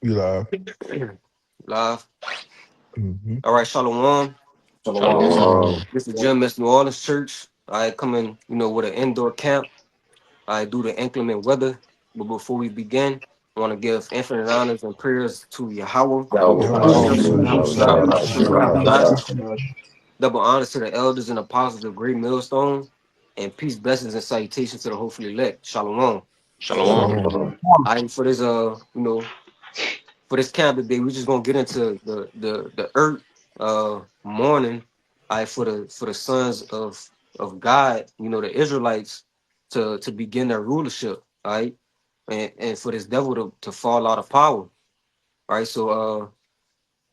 You live. Live. Mm-hmm. All right, Shalom. Shalom. This is GMS New Orleans Church. I come in, with an indoor camp. I do the inclement weather. But before we begin, I want to give infinite honors and prayers to Yahweh. Yeah, Yahweh we Bashem, should Hashem, Yahweh have Yahweh Shai, Shai, shot. Hashem, Yahweh Yahweh Shai. Shai. Double honors to the elders and apostles of Great Millstone. And peace, blessings, and salutations to the hopefully elect. Shalom. Shalom. Shalom. Shalom. Shalom. I for this for this camp today, we're just gonna get into the earth morning. I for the sons of God, the Israelites to begin their rulership, all right, and for this devil to fall out of power. All right, so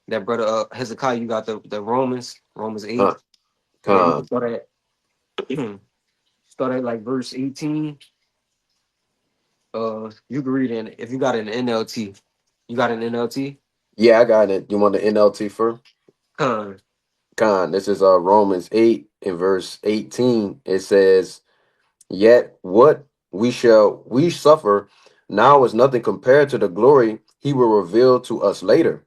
that brother Hezekiah, you got the Romans 8. Khan. Yeah, you can Khan. start at like verse 18. You can read in if you got an NLT. You got an NLT? Yeah, I got it. You want the NLT first? Con. Khan. This is Romans 8 in verse 18. It says, "Yet what we suffer now is nothing compared to the glory he will reveal to us later.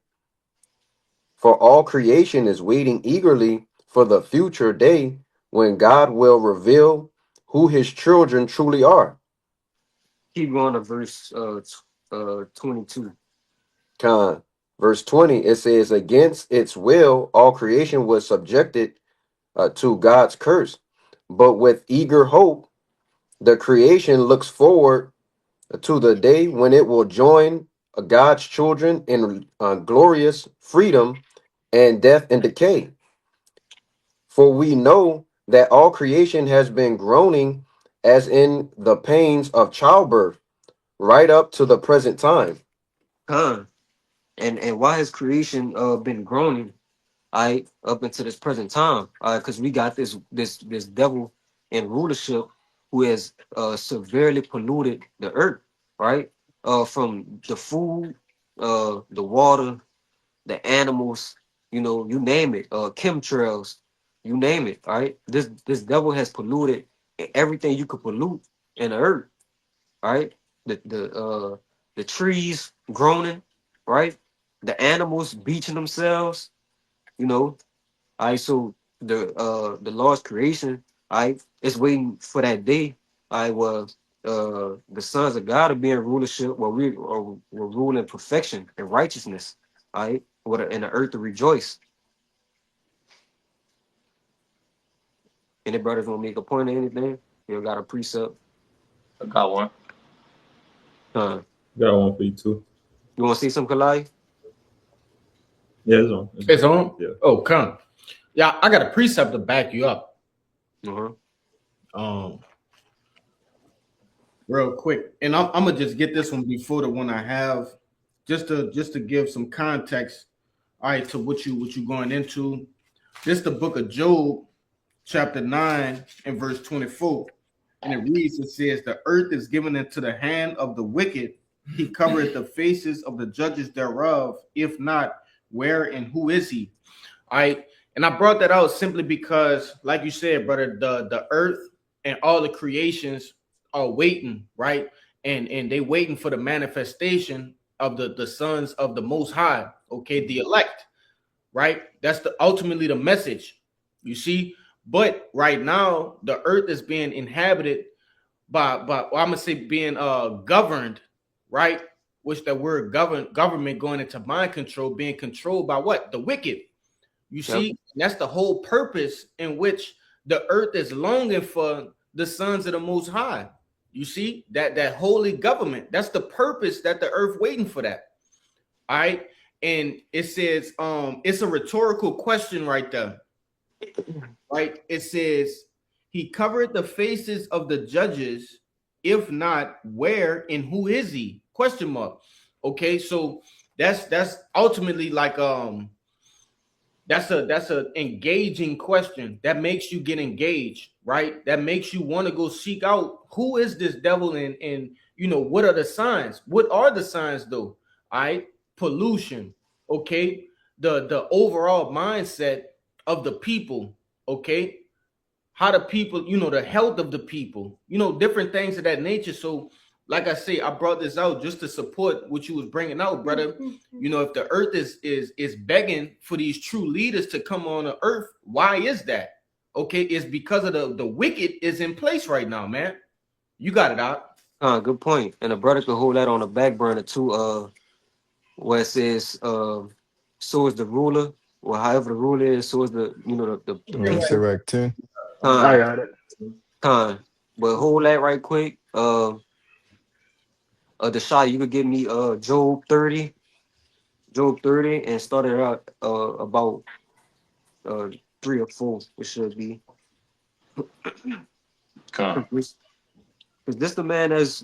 For all creation is waiting eagerly for the future day when God will reveal who his children truly are." Keep going to verse 22. Con. Verse 20, it says, "Against its will, all creation was subjected to God's curse. But with eager hope, the creation looks forward to the day when it will join God's children in glorious freedom and death and decay. For we know that all creation has been groaning as in the pains of childbirth right up to the present time." Con. And why has creation been groaning, I up until this present time? Because we got this devil in rulership who has severely polluted the earth, right? From the food, the water, the animals, you name it, chemtrails, you name it, all right? This devil has polluted everything you could pollute in the earth, right? The trees groaning, right? The animals beaching themselves, you know. I so the Lord's creation, I is waiting for that day. I was the sons of God are being rulership where we're ruling perfection and righteousness. All right, with in the earth to rejoice. Any brothers want to make a point or anything? You got a precept? I got one. Got one for you too. You want to see some Kalai? Yeah, it's on. It's on? Yeah. Oh, come. Yeah, I got a precept to back you up. Uh-huh. Um, real quick. And I'm gonna just get this one before the one I have, just to give some context, all right, to what you going into. This the book of Job, chapter 9 and verse 24. And it reads, it says, "The earth is given into the hand of the wicked. He covereth the faces of the judges thereof. If not, where and who is he?" All right. And I brought that out simply because, like you said, brother, the earth and all the creations are waiting, right? And they waiting for the manifestation of the sons of the Most High, okay, the elect, right? That's the ultimately the message, you see. But right now, the earth is being inhabited by well, I'm gonna say being governed, right? Which that word government going into mind control, being controlled by what? The wicked. You Yep. see, that's the whole purpose in which the earth is longing for the sons of the Most High. You see, that holy government. That's the purpose that the earth waiting for that. All right. And it says, it's a rhetorical question right there. Right? It says, "He covered the faces of the judges. If not, where and who is he?" Question mark. Okay, so that's ultimately like that's a engaging question that makes you get engaged, right? That makes you want to go seek out who is this devil, and what are the signs? What are the signs though? All right, pollution, okay, the overall mindset of the people, okay, how the people, the health of the people, different things of that nature. So like I say, I brought this out just to support what you was bringing out, brother. You know, if the earth is begging for these true leaders to come on the earth, why is that? Okay, it's because of the wicked is in place right now, man. You got it out. Good point. And a brother could hold that on the back burner too. Where it says, so is the ruler, or however the ruler is, so is the people. Sirach 10. I Con, got it. con. But hold that right quick. The shot you could give me Job 30, and started out about uh 3 or 4. It should be. Come. Because this the man that's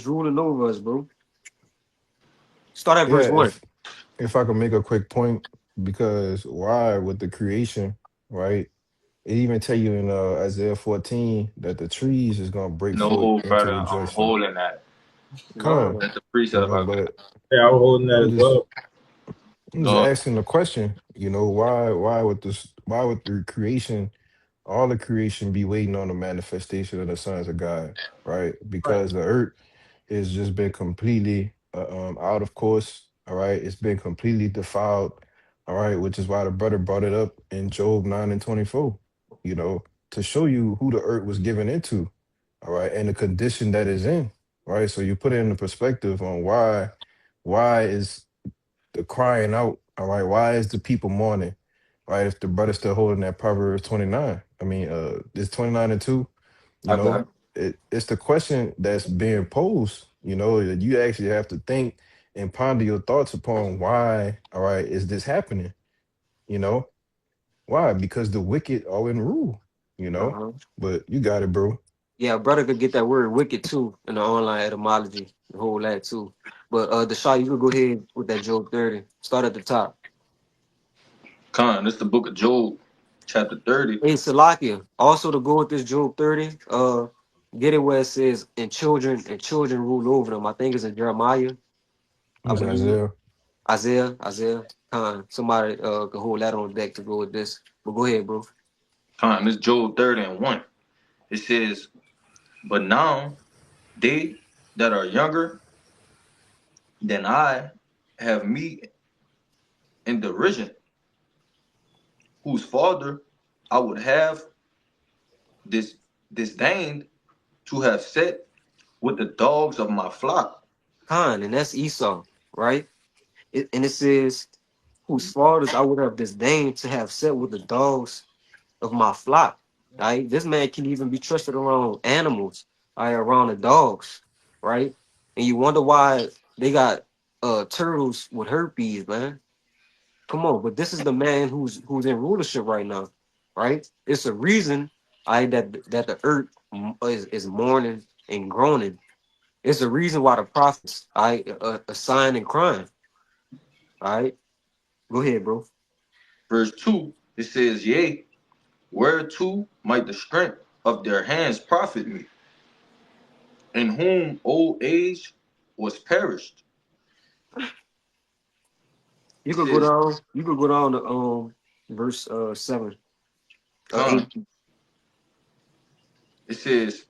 ruling over us, bro. Start at verse Yeah, 1. if I could make a quick point, because why with the creation, right? It even tell you in Isaiah 14 that the trees is gonna break forth No, into brother, I'm rejoicing. holding that. Come, No, That's the precept I got. but Yeah, I was holding that I'm as just well. I'm just No, asking the question, why with the creation, all the creation be waiting on the manifestation of the sons of God, right? Right. Because the earth has just been completely out of course, all right? It's been completely defiled, all right, which is why the brother brought it up in Job 9 and 24, you know, to show you who the earth was given into, all right, and the condition that is in, right? So you put it in the perspective on why is the crying out, all right, why is the people mourning, right? If the brother's still holding that Proverbs 29, I mean, it's 29 and 2, you I got know, it's the question that's being posed, you know, that you actually have to think and ponder your thoughts upon why, all right, is this happening? You know, why? Because the wicked are in rule, you know, uh-huh. but you got it, bro. Yeah, brother could get that word wicked too in the online etymology, the whole that too. But the shot you could go ahead with that Job 30. Start at the top. Con. This is the book of Job, chapter 30. Hey Salakia. Also to go with this Job 30, get it where it says and children rule over them. I think it's in Jeremiah, It I was believe. Isaiah. Isaiah. Somebody could hold that on deck to go with this. But go ahead, bro. Con. This is Job 30 and 1. It says, but now they that are younger than I have me in derision, whose father I would have this disdained to have set with the dogs of my flock. And that's Esau, right? And it says, whose fathers I would have disdained to have set with the dogs of my flock. Right? This man can even be trusted around animals, right? Around the dogs, right? And you wonder why they got turtles with herpes, man. Come on, but this is the man who's in rulership right now, right? It's a reason that the earth is mourning and groaning. It's a reason why the prophets are sighing and crying. All right, go ahead, bro. Verse 2, it says, yea, whereto might the strength of their hands profit me, in whom old age was perished. You It could go says, down. You could go down to verse 7, Con, 8. it says,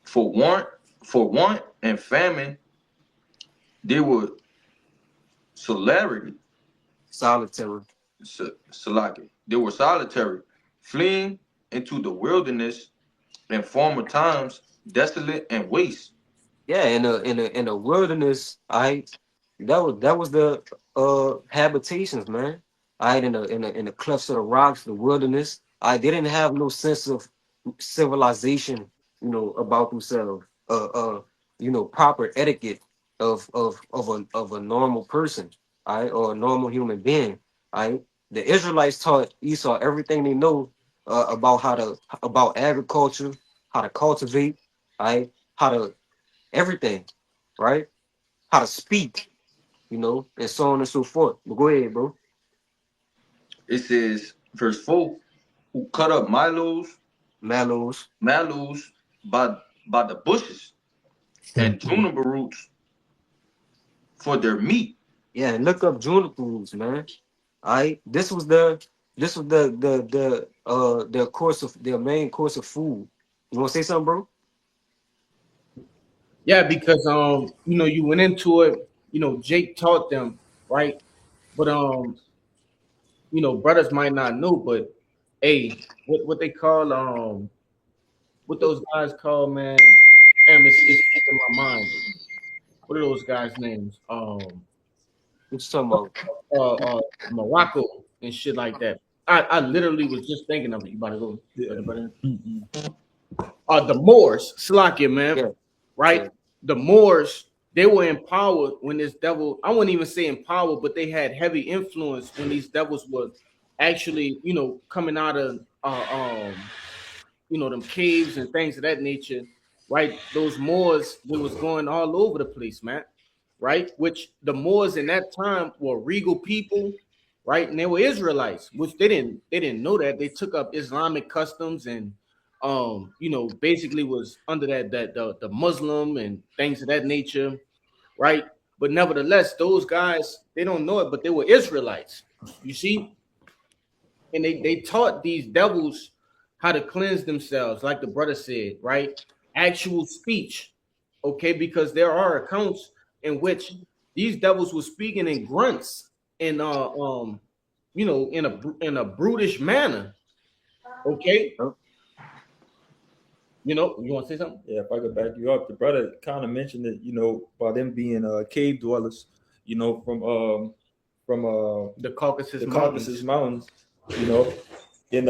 for want, for want and famine, they were celerity, Solitary. salaki. They were solitary, fleeing into the wilderness in former times, desolate and waste. Yeah, in the wilderness, that was the habitations, man. In the clefts of the rocks, the wilderness. They didn't have no sense of civilization, about themselves. Proper etiquette of a normal person, or a normal human being. The Israelites taught Esau everything they know about agriculture, how to cultivate, how to everything, right? How to speak, and so on and so forth. But go ahead, bro. It says, verse 4, who cut up Mallows. mallows by the bushes and juniper roots for their meat. Yeah, and look up junipers, man. All right. This was their course of their main course of food. You wanna say something, bro? Yeah, because you went into it, Jake taught them, right? But brothers might not know, but hey, what they call what those guys call, man? Damn, it's in my mind. What are those guys' names? What you talking about? Morocco and shit like that. I literally was just thinking of it. You about to go, Yeah. brother? Mm-mm. The Moors, Slakia, man, Yeah, right? yeah, The Moors, they were empowered when this devil, I wouldn't even say empowered, but they had heavy influence when these devils were actually, coming out of them caves and things of that nature, right? Those Moors, they was going all over the place, man, right? Which the Moors in that time were regal people, right? And they were Israelites, which they didn't know that. They took up Islamic customs and basically was under the Muslim and things of that nature, right? But nevertheless, those guys, they don't know it, but they were Israelites. You see, and they taught these devils how to cleanse themselves, like the brother said, right? Actual speech, okay? Because there are accounts in which these devils were speaking in grunts and in a brutish manner, okay? huh? You want to say something? Yeah, if I could back you up, the brother kind of mentioned it, about them being cave dwellers, from The Caucasus the Caucasus Mountains. Mountains, you know, and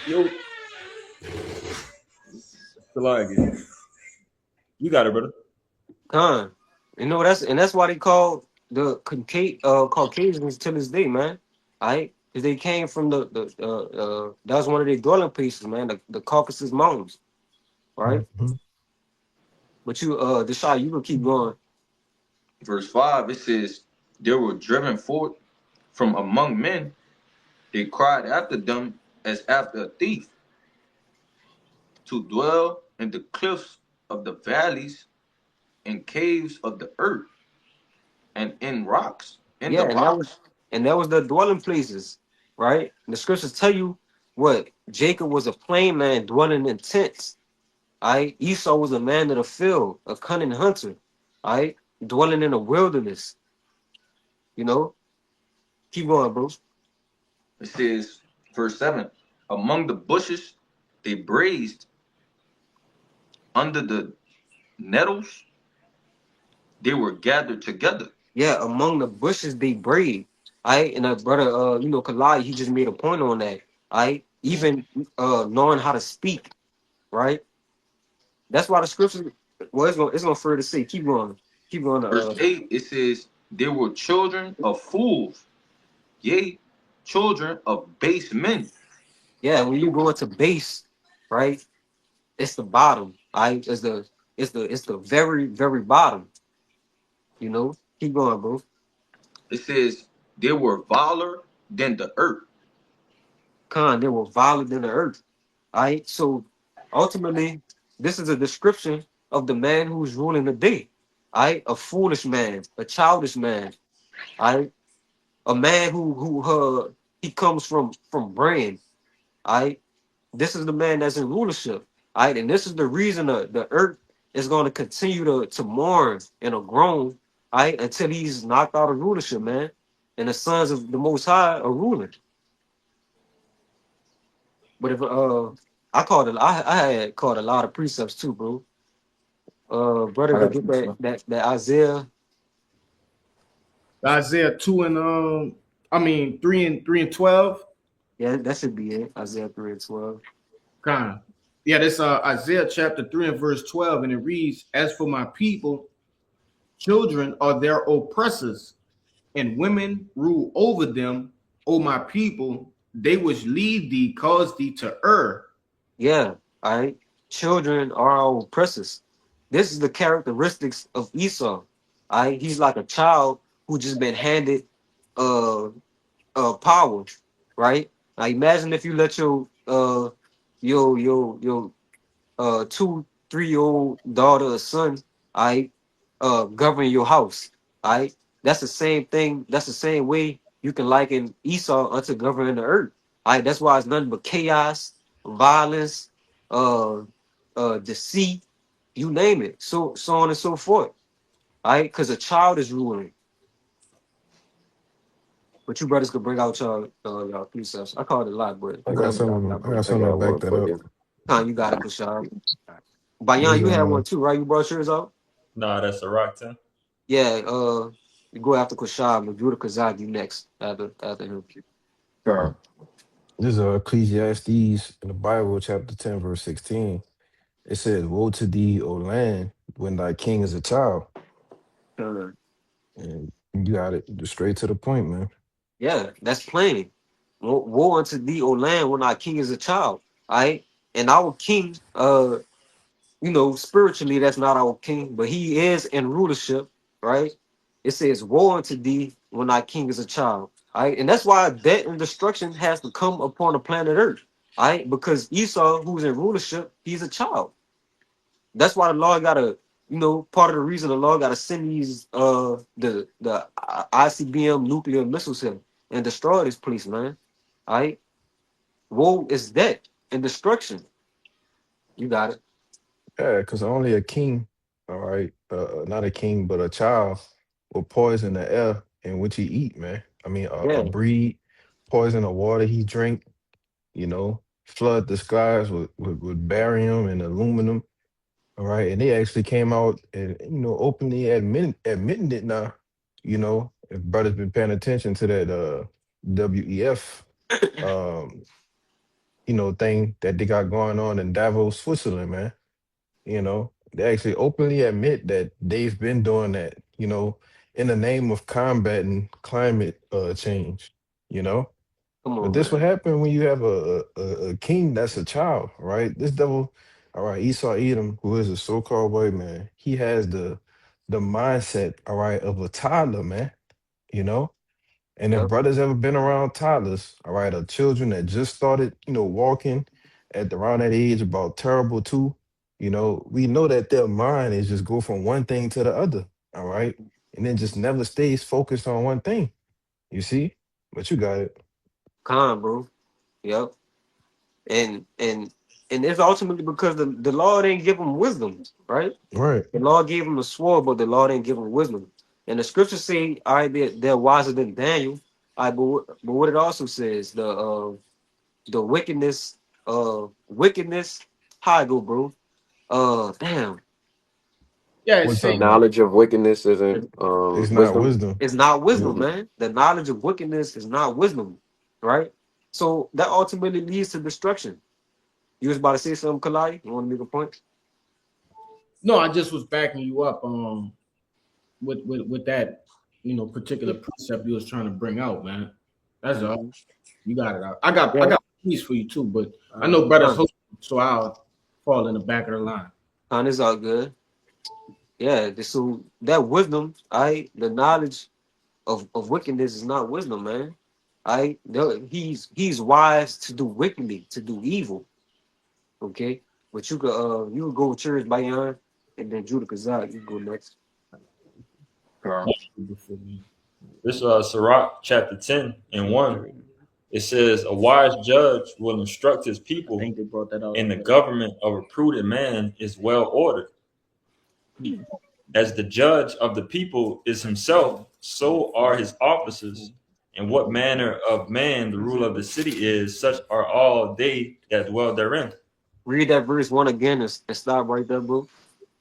yo, Salagi, you got it, brother. Con. That's why they call the Caucasians to this day, man. Alright? Because they came from that was one of their dwelling places, man, the Caucasus Mountains. Right? Mhm. But the shot, you can keep going. Verse 5, it says, they were driven forth from among men. They cried after them as after a thief, to dwell in the cliffs of the valleys and caves of the earth and in rocks, in Yeah, the rocks. and that was the dwelling places, right? The scriptures tell you what Jacob was a plain man dwelling in tents. I Esau was a man of the field, a cunning hunter, I dwelling in the wilderness. You know, keep going, bro. It says, verse 7, among the bushes they brazed, under the nettles they were gathered together. Yeah, among the bushes they brave. I and brother, Kalai, he just made a point on that. I even knowing how to speak, right? That's why the scriptures. Well, it's gonna further say. Keep going. Keep going. Verse 8, it says, they were children of fools, yea, children of base men. Yeah, when you go into base, right? It's the bottom. Right? It's the very very bottom. You know. Keep going, bro. It says, they were viler than the earth. Con, they were violent than the earth. All right. So ultimately, this is a description of the man who's ruling the day. All right, a foolish man, a childish man. All right, a man who he comes from brain. All right, this is the man that's in rulership. All right, and this is the reason the earth is going to continue to mourn and to groan. All right, until he's knocked out of rulership, man. And the sons of the Most High are ruling. But if I had called a lot of precepts too, bro. Brother, I go got get you. that Isaiah. Isaiah 2 and 3 and 12. Yeah, that should be it. Isaiah 3:12. Kind. Yeah, that's Isaiah chapter 3 and verse 12, and it reads, as for my people, children are their oppressors, and women rule over them. O my people, they which lead thee cause thee to err. Yeah, all right. Children are our oppressors. This is the characteristics of Esau. All right, he's like a child who just been handed uh power, right? Now imagine if you let your 2, 3 year old daughter or son, I govern your house. I That's the same thing. That's the same way you can liken Esau unto governing the earth. That's why it's nothing but chaos, violence, uh deceit. You name it. So on and so forth. All right, because a child is ruling. But you brothers could bring out y'all precepts. I call it a lot, but I got whatever y'all something. I bring. got I something to got back one that for up. you. Time you got it, Kushab. Bayan, This you had one too, right? You brought yours out? Nah, that's a rock ten. Yeah, you go after Kushab, but Judah Kazak, you next after him. Sure. this is Ecclesiastes in the Bible, chapter 10, verse 16. It says, "Woe to thee, O land, when thy king is a child." Uh, And you got it just straight to the point, man. yeah, that's plain. Woe unto thee, O land, when our king is a child. All right, and our king, spiritually, that's not our king, but he is in rulership, right? It says, "Woe unto thee when thy king is a child." All right, and that's why death and destruction has to come upon the planet Earth. All right, because Esau, who's in rulership, he's a child. That's why the law gotta, part of the reason the law gotta send these the ICBM nuclear missiles here and destroy this place, man. All right, woe is death and destruction. You got it. Yeah, because only a king, all right, not a king, but a child will poison the air in which he eat, man. I mean, a Yeah, breed, poison the water he drink, flood the skies with barium and aluminum, all right. And they actually came out and, openly admitting it now, if brothers been paying attention to that WEF, um, thing that they got going on in Davos, Switzerland, man. They actually openly admit that they've been doing that, in the name of combating climate change, you know. come But on, this what man. happen when you have a king that's a child, right? This devil, all right, Esau Edom, who is a so-called white man, he has the mindset, all right, of a toddler, man, you know. And if Yep. brothers ever been around toddlers, all right, or children that just started, walking around that age, about terrible two, we know that their mind is just go from one thing to the other, all right, and then just never stays focused on one thing. You see, but you got it Con, bro. Yep. And it's ultimately because the law didn't give them wisdom, right? right. The law gave them the sword, but the law didn't give them wisdom. And the scriptures say, all right, they're wiser than Daniel. All right, but what it also says, the wickedness, how I go, bro? Damn, Yeah, it What you say talking about? Knowledge of wickedness isn't It's not wisdom. wisdom. it's not wisdom, Mhm. man. The knowledge of wickedness is not wisdom, right? So that ultimately leads to destruction. You was about to say something, Kalai? You want to make a point? no. I just was backing you up with that particular precept you was trying to bring out, man. That's all. Mhm. You got it out. I got a piece for you too, but I know brothers Con, host, so I'll fall in the back of the line. con is all good. Yeah, so that wisdom, the knowledge of wickedness is not wisdom, man. He's wise to do wickedly, to do evil. Okay, but you could go with yours, Bayan, and then Judah Kazak, you go next. Sure. Before me. This Sirach chapter 10 and 1. It says, "A wise judge will instruct his I people, think they brought that out and the already. government of a prudent man is well ordered. As the judge of the people is himself, so are his officers. And what manner of man the ruler of the city is, such are all they that dwell therein." Read that verse one again and stop right there, bro.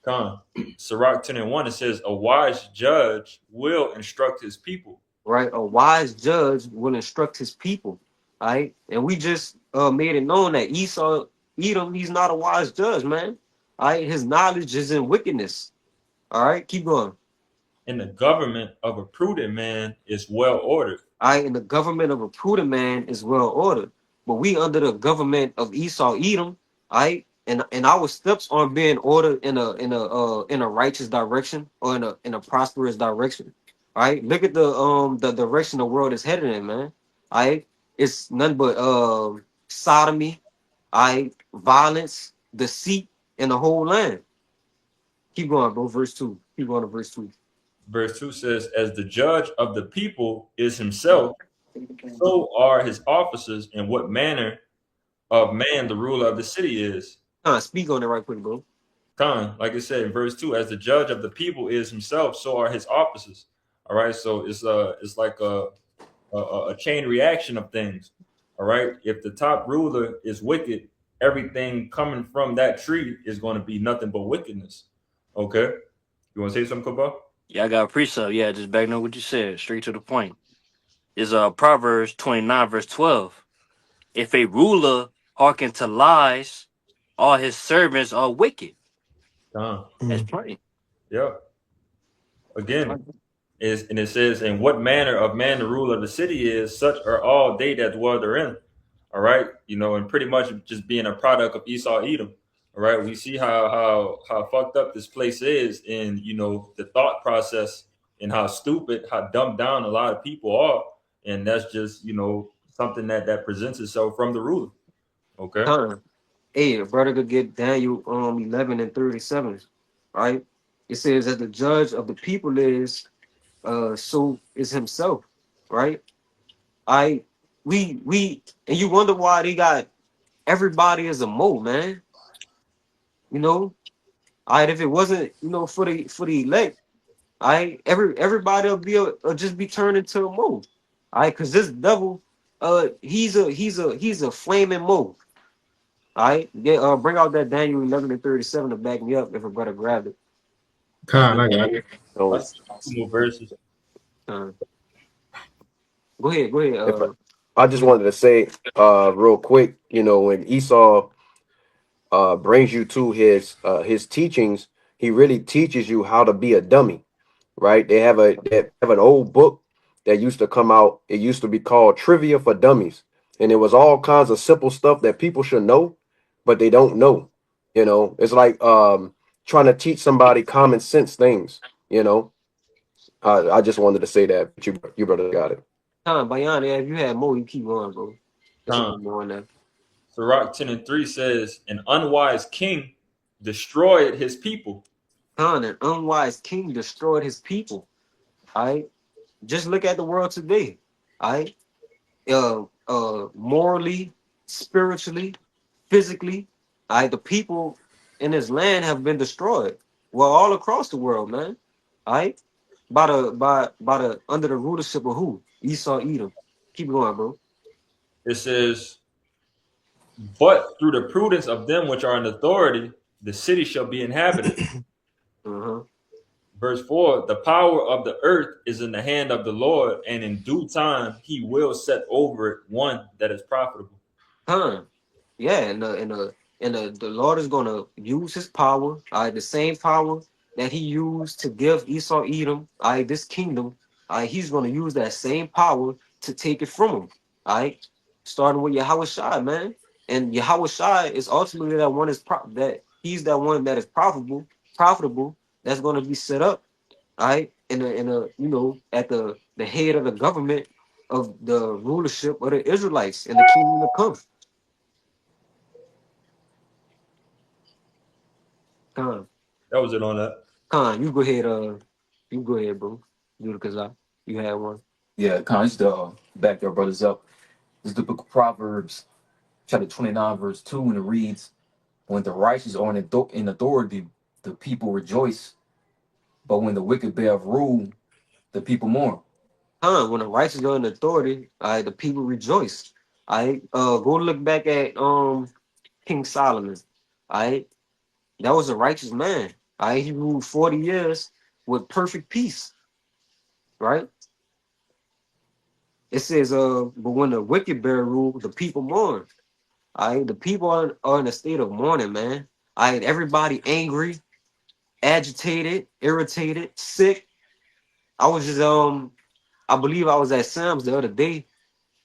Con. Sirach 10 and 1, it says, "A wise judge will instruct his people." Right, a wise judge will instruct his people. All right, and we just made it known that Esau, Edom, he's not a wise judge, man. All right, his knowledge is in wickedness. All right, keep going. And the government of a prudent man is well ordered. All right, and the government of a prudent man is well ordered, but we under the government of Esau, Edom. All right, and our steps aren't being ordered in a righteous direction or in a prosperous direction. All right, look at the direction the world is headed in, man. All right, it's none but sodomy, all right, violence, deceit in the whole land. Keep going, bro. Verse two. Keep going to verse two. Verse 2 says, "As the judge of the people is himself, so are his officers, and what manner of man the ruler of the city is." Speak on it right quick, bro. Con, like I said in verse 2, as the judge of the people is himself, so are his officers. All right, so it's like a chain reaction of things. All right, if the top ruler is wicked, everything coming from that tree is going to be nothing but wickedness. Okay, you want to say something, Kabal? Yeah, I got a precept. Yeah, just backing up what you said, straight to the point. Is Proverbs 29, verse 12. If a ruler hearken to lies, all his servants are wicked. Con, That's Mm. plain. yeah. That's Again, plain. is and it says, "In what manner of man the ruler of the city is, such are all they that dwell therein." All right, and pretty much just being a product of Esau Edom. All right, we see how fucked up this place is in the thought process and how stupid, how dumbed down a lot of people are, and that's just something that presents itself from the ruler. Okay, Con. Hey, a brother could get Daniel 11:37, right? It says that the judge of the people is so is himself, right? I we and you wonder why they got everybody as a mole, man. You know, I if it wasn't for the elect, I everybody will just be turned into a mole. I because this devil, he's a flaming mole. All right, yeah. Bring out that Daniel 11:37 to back me up if a brother grabbed it. I Con, just I got it. I So just two more verses. Uh, go ahead, go ahead. if I Go just ahead. wanted to say real quick, when Esau brings you to his teachings, he really teaches you how to be a dummy, right? They have an old book that used to come out. It used to be called Trivia for Dummies, and it was all kinds of simple stuff that people should know, but they don't know. It's like trying to teach somebody common sense things. I just wanted to say that, but you brother got it. Bayan, if you had more, you keep going, bro. There's some Con. more on there. Sirach 10:3 says, "An unwise king destroyed his people." An unwise king destroyed his people. All right, just look at the world today. All right, morally, spiritually, physically. All right, the people in this land have been destroyed. Well, all across the world, man. All right, by the under the rulership of who? Esau, Edom. Keep going, bro. It says, "But through the prudence of them which are in authority, the city shall be inhabited." Uh-huh. Verse 4, "The power of the earth is in the hand of the Lord, and in due time he will set over it one that is profitable." Huh. Yeah, and the Lord is gonna use his power, the same power that he used to give Esau Edom, this kingdom, he's gonna use that same power to take it from him. Starting with Yahweh Shai, man. And Yahweh Shai is ultimately that he's that one that is profitable, that's gonna be set up, in a at the head of the government of the rulership of the Israelites and the kingdom to come. Come. That was it on that. Khan, you go ahead, bro. Do the Kazak. You had one. Yeah, kind of just back your brothers up. This is the book of Proverbs, chapter 29, verse 2, and it reads, "When the righteous are in authority, the people rejoice. But when the wicked bear rule, the people mourn." Khan, when the righteous are in authority, the people rejoice. Go look back at King Solomon. That was a righteous man. He ruled 40 years with perfect peace. Right? It says, but when the wicked bear rule, the people mourn. The people are in a state of mourning, man. Everybody angry, agitated, irritated, sick. I was just I believe I was at Sam's the other day,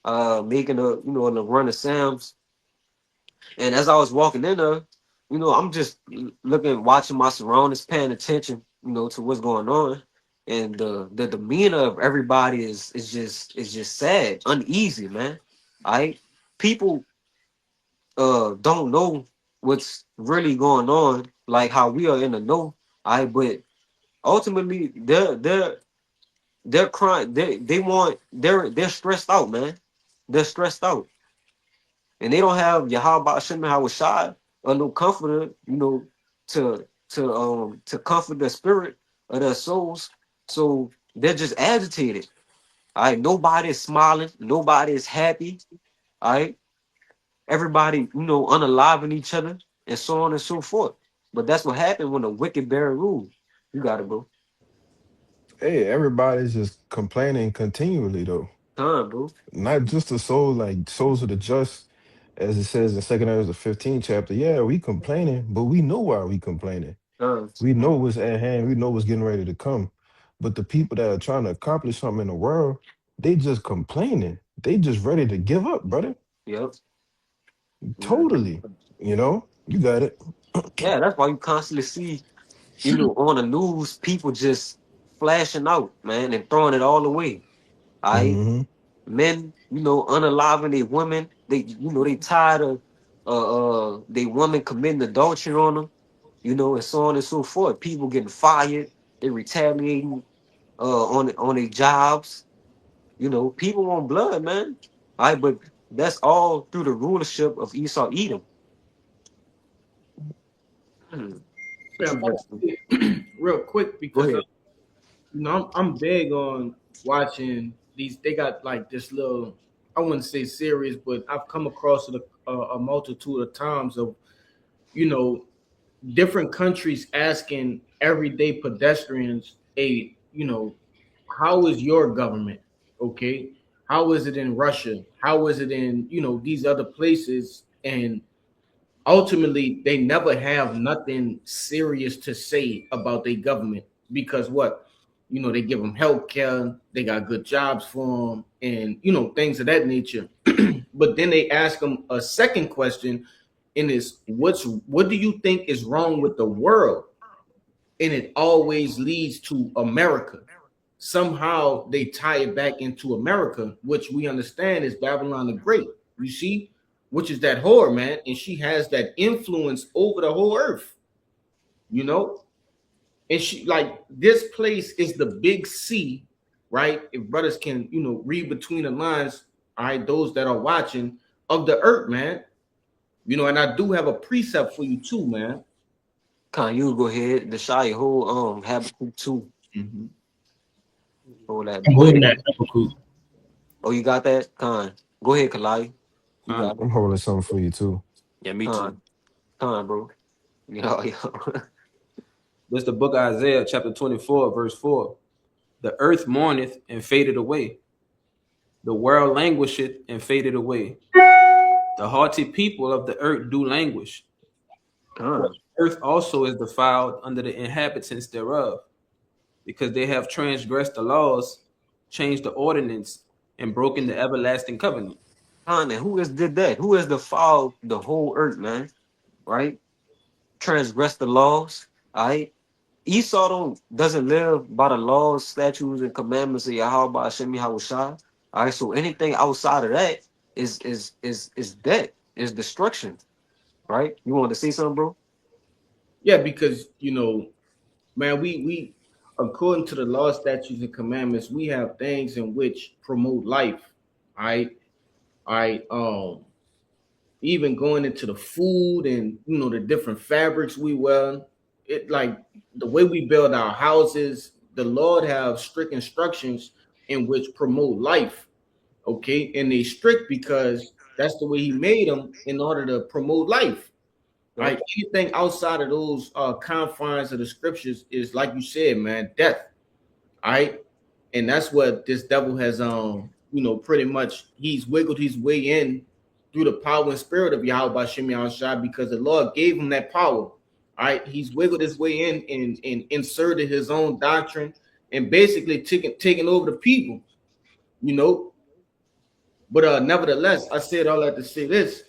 making a run of Sam's, and as I was walking in there, I'm just looking, watching my surroundings, paying attention, to what's going on, and the demeanor of everybody is just sad, uneasy, man. I People don't know what's really going on, like how we are in the know. But ultimately they're crying. They're stressed out, man. They're stressed out, and they don't have Yahweh Shem Hawashai or no comforter, to to comfort the spirit of their souls. So they're just agitated. All right, nobody is smiling, nobody is happy. All right, everybody, unaliving each other and so on and so forth. But that's what happened when the wicked bear rule. You gotta go. Hey, everybody's just complaining continually though. Time, bro. Not just the soul, like souls of the just, as it says in Second Ezra the 15th chapter. Yeah, we complaining, but we know why we complaining. Time. We know what's at hand. We know what's getting ready to come. But the people that are trying to accomplish something in the world, they just complaining. They just ready to give up, brother. Yep. Totally. You got it. Yeah, that's why you constantly see, on the news, people just flashing out, man, and throwing it all away. All right. Hmm. Men, unaliving their women. They tired of they women committing adultery on them, and so on and so forth. People getting fired, they retaliating on their jobs. People want blood, man. All right, but that's all through the rulership of Esau Edom. Hmm. Yeah, What I'm you about got? to say real quick Go because ahead. I'm big on watching these. They got like this little, I wouldn't say series, but I've come across it a multitude of times of you know different countries asking everyday pedestrians, how is your government? Okay, how is it in Russia? How is it in these other places? And ultimately they never have nothing serious to say about their government because what they give them health care, they got good jobs for them, and things of that nature. But then they ask them a second question, and is what do you think is wrong with the world? And it always leads to America. Somehow they tie it back into America, which we understand is Babylon the Great. You see, which is that whore, man, and she has that influence over the whole earth. You know, and she like this place is the big C, right? If brothers can read between the lines, all right, those that are watching of the earth, man. And I do have a precept for you too, man. Con, you go ahead. The shy whole Habakkuk 2. Mhm. Hold that. I'm Go holding ahead. that Habakkuk. Oh, you got that? Con. Go ahead, Kalai. You Um, got it. I'm holding something for you too. Yeah, me too. Con. Con, bro. Yo. This is the book of Isaiah, chapter 24, verse 4. The earth mourneth and faded away. The world languisheth and faded away. The haughty people of the earth do languish. For Con. the earth also is defiled under the inhabitants thereof, because they have transgressed the laws, changed the ordinance, and broken the everlasting covenant. Con. And who has did that? Who has defiled the whole earth, man? Right? Transgressed the laws. All right. Esau doesn't live by the laws, statutes, and commandments of Yahweh Hashem Yahushua. All right. So anything outside of that is death, is destruction. Right? You want to say something, bro? yeah, because man, we according to the law, statutes, and commandments, we have things in which promote life. I even going into the food and the different fabrics we wear. It like the way we build our houses. The Lord have strict instructions in which promote life. Okay, and they strict because that's the way He made them in order to promote life. All Yep. right, anything outside of those confines of the scriptures is like you said, man, death. All right, and that's what this devil has pretty much he's wiggled his way in through the power and spirit of Yahweh Shem Shai because the Lord gave him that power. All right, he's wiggled his way in and inserted his own doctrine and basically taking over the people, you know. But nevertheless, I said all that to say this.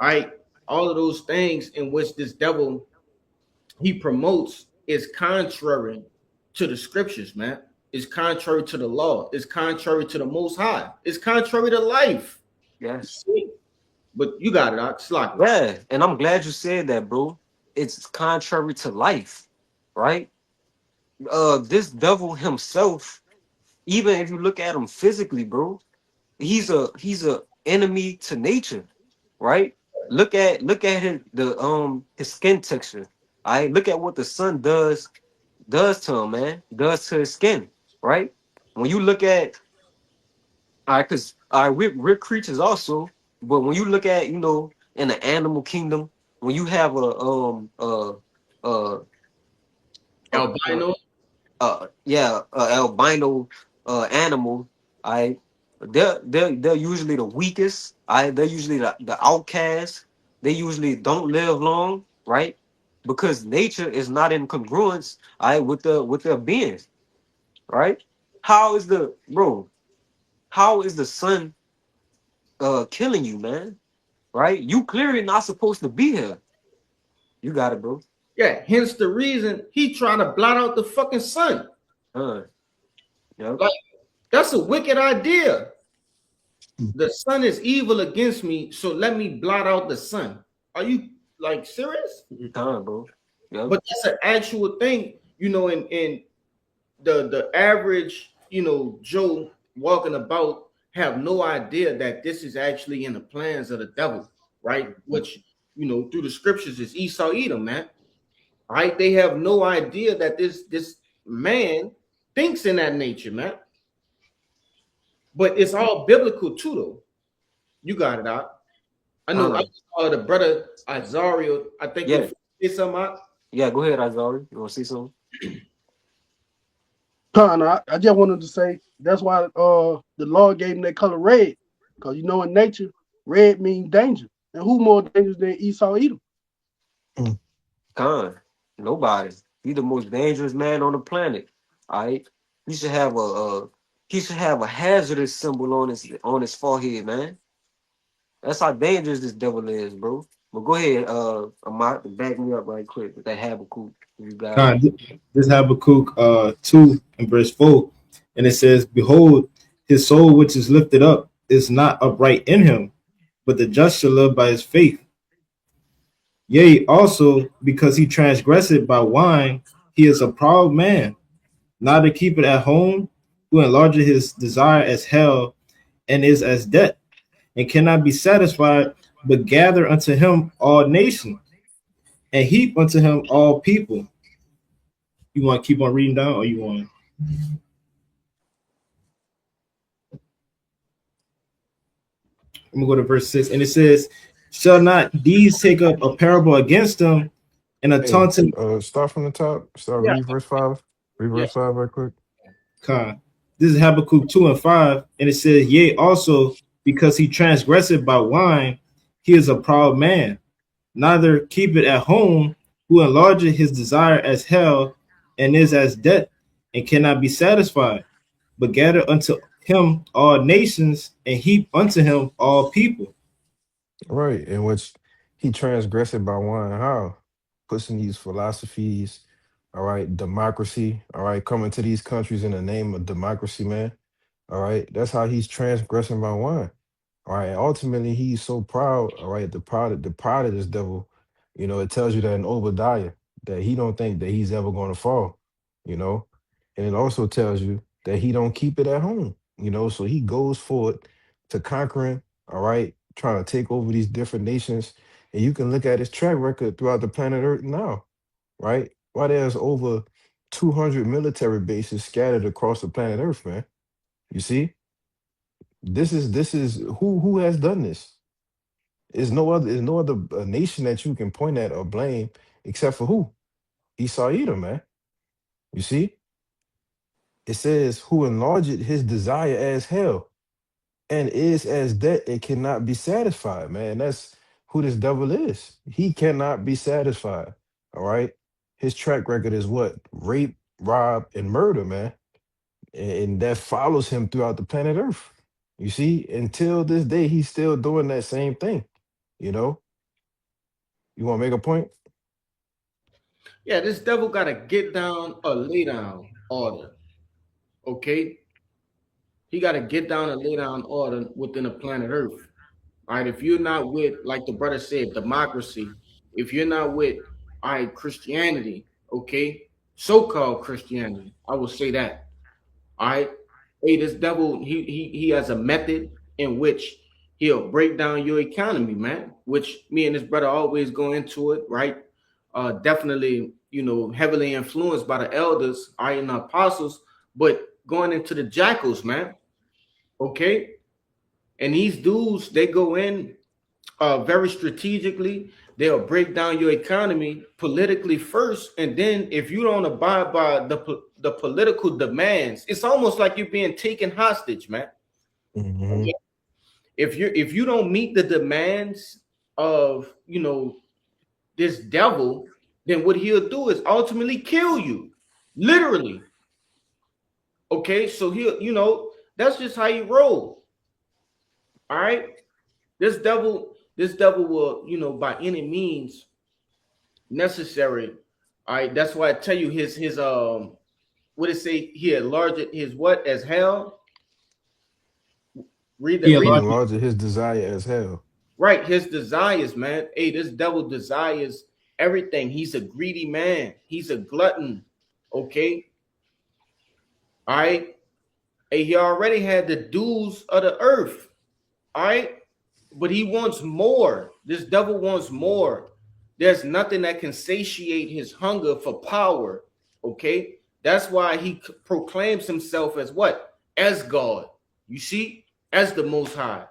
All right, all of those things in which this devil he promotes is contrary to the scriptures, man. It's contrary to the law. It's contrary to the Most High. It's contrary to life. Yes. But you got it, Slocky. Yeah. And I'm glad you said that, bro. It's contrary to life, right? This devil himself, even if you look at him physically, bro, he's a enemy to nature, right? Look at his skin texture. I look at what the sun does to him, man. Does to his skin, right? When you look at, all right, because we're creatures also, but when you look at, in the animal kingdom, when you have uh, a Albino. yeah, albino animal, I they're usually the weakest. They're usually the outcast. They usually don't live long, right? Because nature is not in congruence, with their beings, right? How is the bro? How is the sun killing you, man? Right? You clearly not supposed to be here. You got it, bro. Yeah, hence the reason he trying to blot out the fucking sun. Uh, yep. Like, that's a wicked idea. Mm. The sun is evil against me, so let me blot out the sun. Are you like serious? Time, bro. Yep. But that's an actual thing, in the average, Joe walking about have no idea that this is actually in the plans of the devil, right? Which, through the scriptures is Esau Edom, man. Right? They have no idea that this man thinks in that nature, man. But it's all biblical too, though. You got it out. I know. I Time. saw the brother Azario. I think Yeah. was say something out. Yeah. Go ahead, Azari. You want to see something? Con, I just wanted to say that's why the Lord gave him that color red. Because in nature, red means danger. And who more dangerous than Esau Edom? Mm. Khan, nobody. He's the most dangerous man on the planet. All right, he should have a hazardous symbol on his forehead, man. That's how dangerous this devil is, bro. But go ahead, Amat, back me up right quick with that Habakkuk. You got it. God, this Habakkuk 2 and verse 4, and it says, "Behold, his soul which is lifted up is not upright in him, but the just shall live by his faith. Yea, also because he transgressed by wine, he is a proud man, neither keep it at home, who enlargeth his desire as hell, and is as death, and cannot be satisfied, but gather unto him all nations, and heap unto him all people." You want to keep on reading down, or you want? I'm gonna go to verse 6, and it says, "Shall not these take up a parable against them, and a Hey, taunting?" start from the top. Start Yeah, read verse 5. Read yeah. verse 5 right quick. Con. This is Habakkuk 2 and 5, and it says, "Yea, also because he transgressed by wine, he is a proud man, neither keep it at home, who enlargeth his desire as hell, and is as death, and cannot be satisfied, but gather unto him all nations, and heap unto him all people." Right, in which he transgressed by one how? Pushing these philosophies, all right, democracy, all right, coming to these countries in the name of democracy, man. All right, that's how he's transgressing by one. All right, ultimately he's so proud, all right, the pride of this devil, it tells you that in Obadiah that he don't think that he's ever going to fall, you know, and it also tells you that he don't keep it at home, so he goes forward to conquering, all right, trying to take over these different nations, and you can look at his track record throughout the planet Earth now, right? Why there's over 200 military bases scattered across the planet Earth, man. You see, this is who has done this. There's no other nation that you can point at or blame except for who? Esau Edom, man. You see, it says who enlarged his desire as hell and is as that it cannot be satisfied, man. That's who this devil is. He cannot be satisfied. All right. His track record is what? Rape, rob, and murder, man. And that follows him throughout the planet Earth. You see, until this day, he's still doing that same thing. You know, you want to make a point? Yeah, this devil got to get down or lay down order. Okay, he got to get down and lay down order within the planet Earth. All right, if you're not with, like the brother said, democracy, if you're not with, all right, Christianity, okay, so-called Christianity, I will say that. All right, hey, this devil, he has a method in which he'll break down your economy, man. Which me and this brother always go into it, right? definitely, heavily influenced by the elders, and the apostles, but going into the jackals, man. Okay, and these dudes, they go in very strategically. They'll break down your economy politically first, and then if you don't abide by the political demands, it's almost like you're being taken hostage, man. Hmm. Okay, if you don't meet the demands of this devil, then what he'll do is ultimately kill you, literally. Okay, so he'll, that's just how you roll. All right, this devil will, by any means necessary. All right, that's why I tell you his what it say here, large his what as hell. Read that, Yeah, read He it. Lord. enlarged his desire as hell. Right, his desires, man. Hey, this devil desires everything. He's a greedy man. He's a glutton. Okay, all right. Hey, he already had the dues of the earth. All right, but he wants more. This devil wants more. There's nothing that can satiate his hunger for power. Okay, that's why he proclaims himself as what? As God. You see, as the Most High.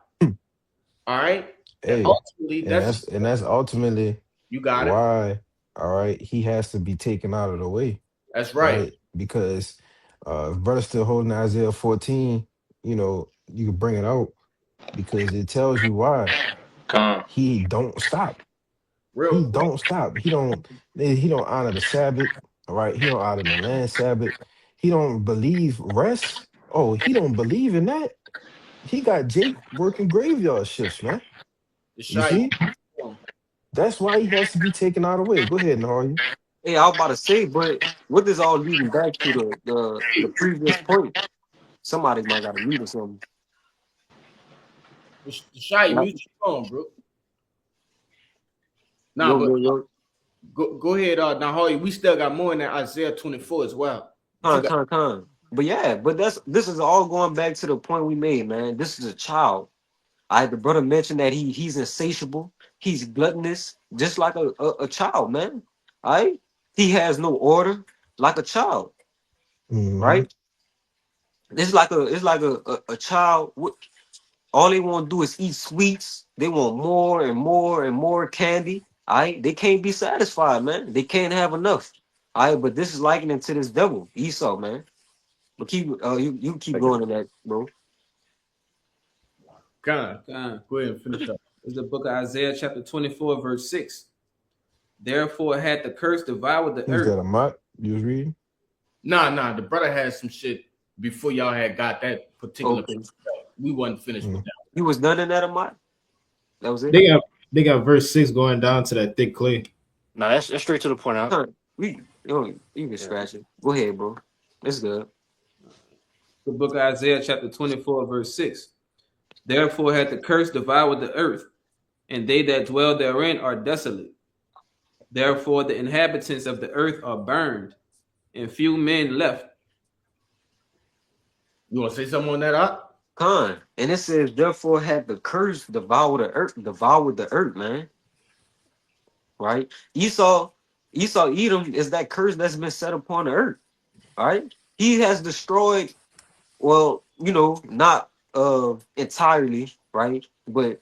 All right, and Hey, ultimately, and that's that's ultimately you got it. why, all right, he has to be taken out of the way, That's right. right? Because if brother's still holding Isaiah 14, you can bring it out because it tells you why Con. he don't stop. He Real quick. don't stop. He don't honor the Sabbath, all right? He don't honor the land Sabbath. He don't believe rest. Oh, he don't believe in that. He got Jake working graveyard shifts, man. The You shy. see? That's why he has to be taken out of the way. Go ahead, Naharia. Hey, I was about to say, but what is all leading back to the previous point? Somebody might got to mute or something. The shy Yep. mute your phone, bro. Nah, Yo, but yo, yo. go ahead. Now, Harley, we still got more in that Isaiah 24 as well. But you got Con. But yeah, but this is all going back to the point we made, man. This is a child. The brother mentioned that he's insatiable, he's gluttonous, just like a child, man. All right, he has no order, like a child, Hmm. right? It's like a child. All they want to do is eat sweets. They want more and more and more candy. All right, they can't be satisfied, man. They can't have enough. All right, but this is likening to this devil, Esau, man. But you keep Second. going in that, bro. Con. God. Go ahead and finish up. It's the book of Isaiah, chapter 24, verse 6. Therefore had the curse devoured the Who's earth. that? A mutt? You was reading? Nah. The brother had some shit before y'all had got that particular. Okay, We wasn't finished with Mm. that. you was done in that, Amat. That was it. They got verse 6 going down to that thick clay. No, that's straight to the point out. Huh, you can Yeah. scratch it. Go ahead, bro. It's good. The book of Isaiah, chapter 24, verse 6. Therefore hath the curse devoured the earth, and they that dwell therein are desolate. Therefore the inhabitants of the earth are burned, and few men left. You want to say something on that? Up? Con. And it says, therefore had the curse devoured the earth, man. Right? Esau Edom is that curse that's been set upon the earth. All right. He has destroyed, well, not entirely, right? But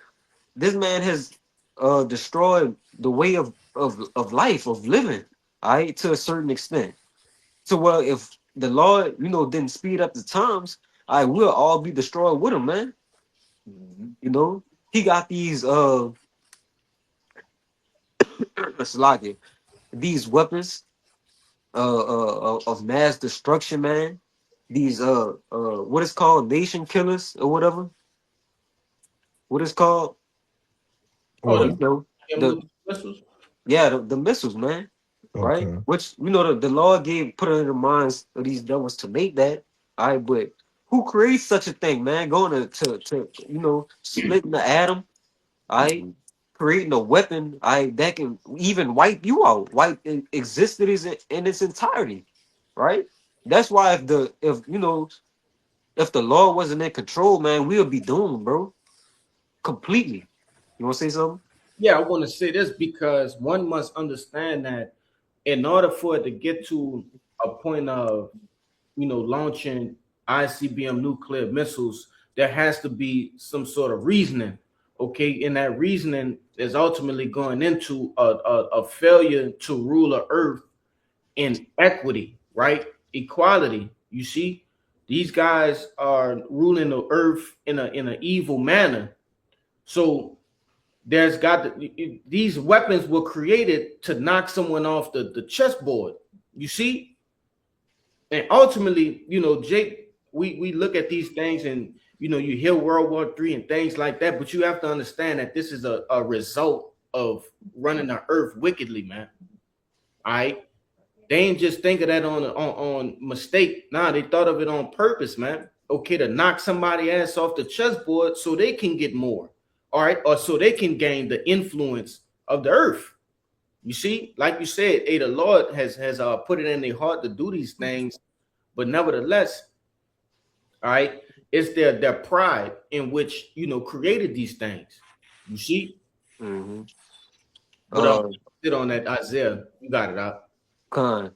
this man has destroyed the way of life, of living, all right, to a certain extent. So well, if the Lord, didn't speed up the times, I will all be destroyed with him, man. He got these Slovakia, these weapons of mass destruction, man. These what is called nation killers or whatever. What is called, Oh, you What? know, them the little missiles. yeah, the missiles, man. Right? Okay. Which the Lord put it in the minds of these devils to make that. All right, but who creates such a thing, man? Going to splitting the atom, all right, creating a weapon, all right, that can even wipe you out, wipe existence in its entirety, right? That's why if the Lord wasn't in control, man, we would be doomed, bro, completely. You want to say something? Yeah, I want to say this because one must understand that in order for it to get to a point of, launching ICBM nuclear missiles, there has to be some sort of reasoning. Okay, and that reasoning is ultimately going into a failure to rule the earth in equity, right? Equality. You see, these guys are ruling the earth in an evil manner. So there's got these weapons were created to knock someone off the chessboard. You see, and ultimately, Jake, we look at these things and you hear World War III and things like that, but you have to understand that this is a result of running the earth wickedly, man. All right. They ain't just think of that on mistake. Nah, they thought of it on purpose, man. Okay, to knock somebody ass off the chessboard so they can get more. All right, or so they can gain the influence of the earth. You see, like you said, the Lord has put it in their heart to do these things, but nevertheless, all right, it's their pride in which created these things. You see, Mm-hmm. but sit on that Isaiah. You got it out. Con.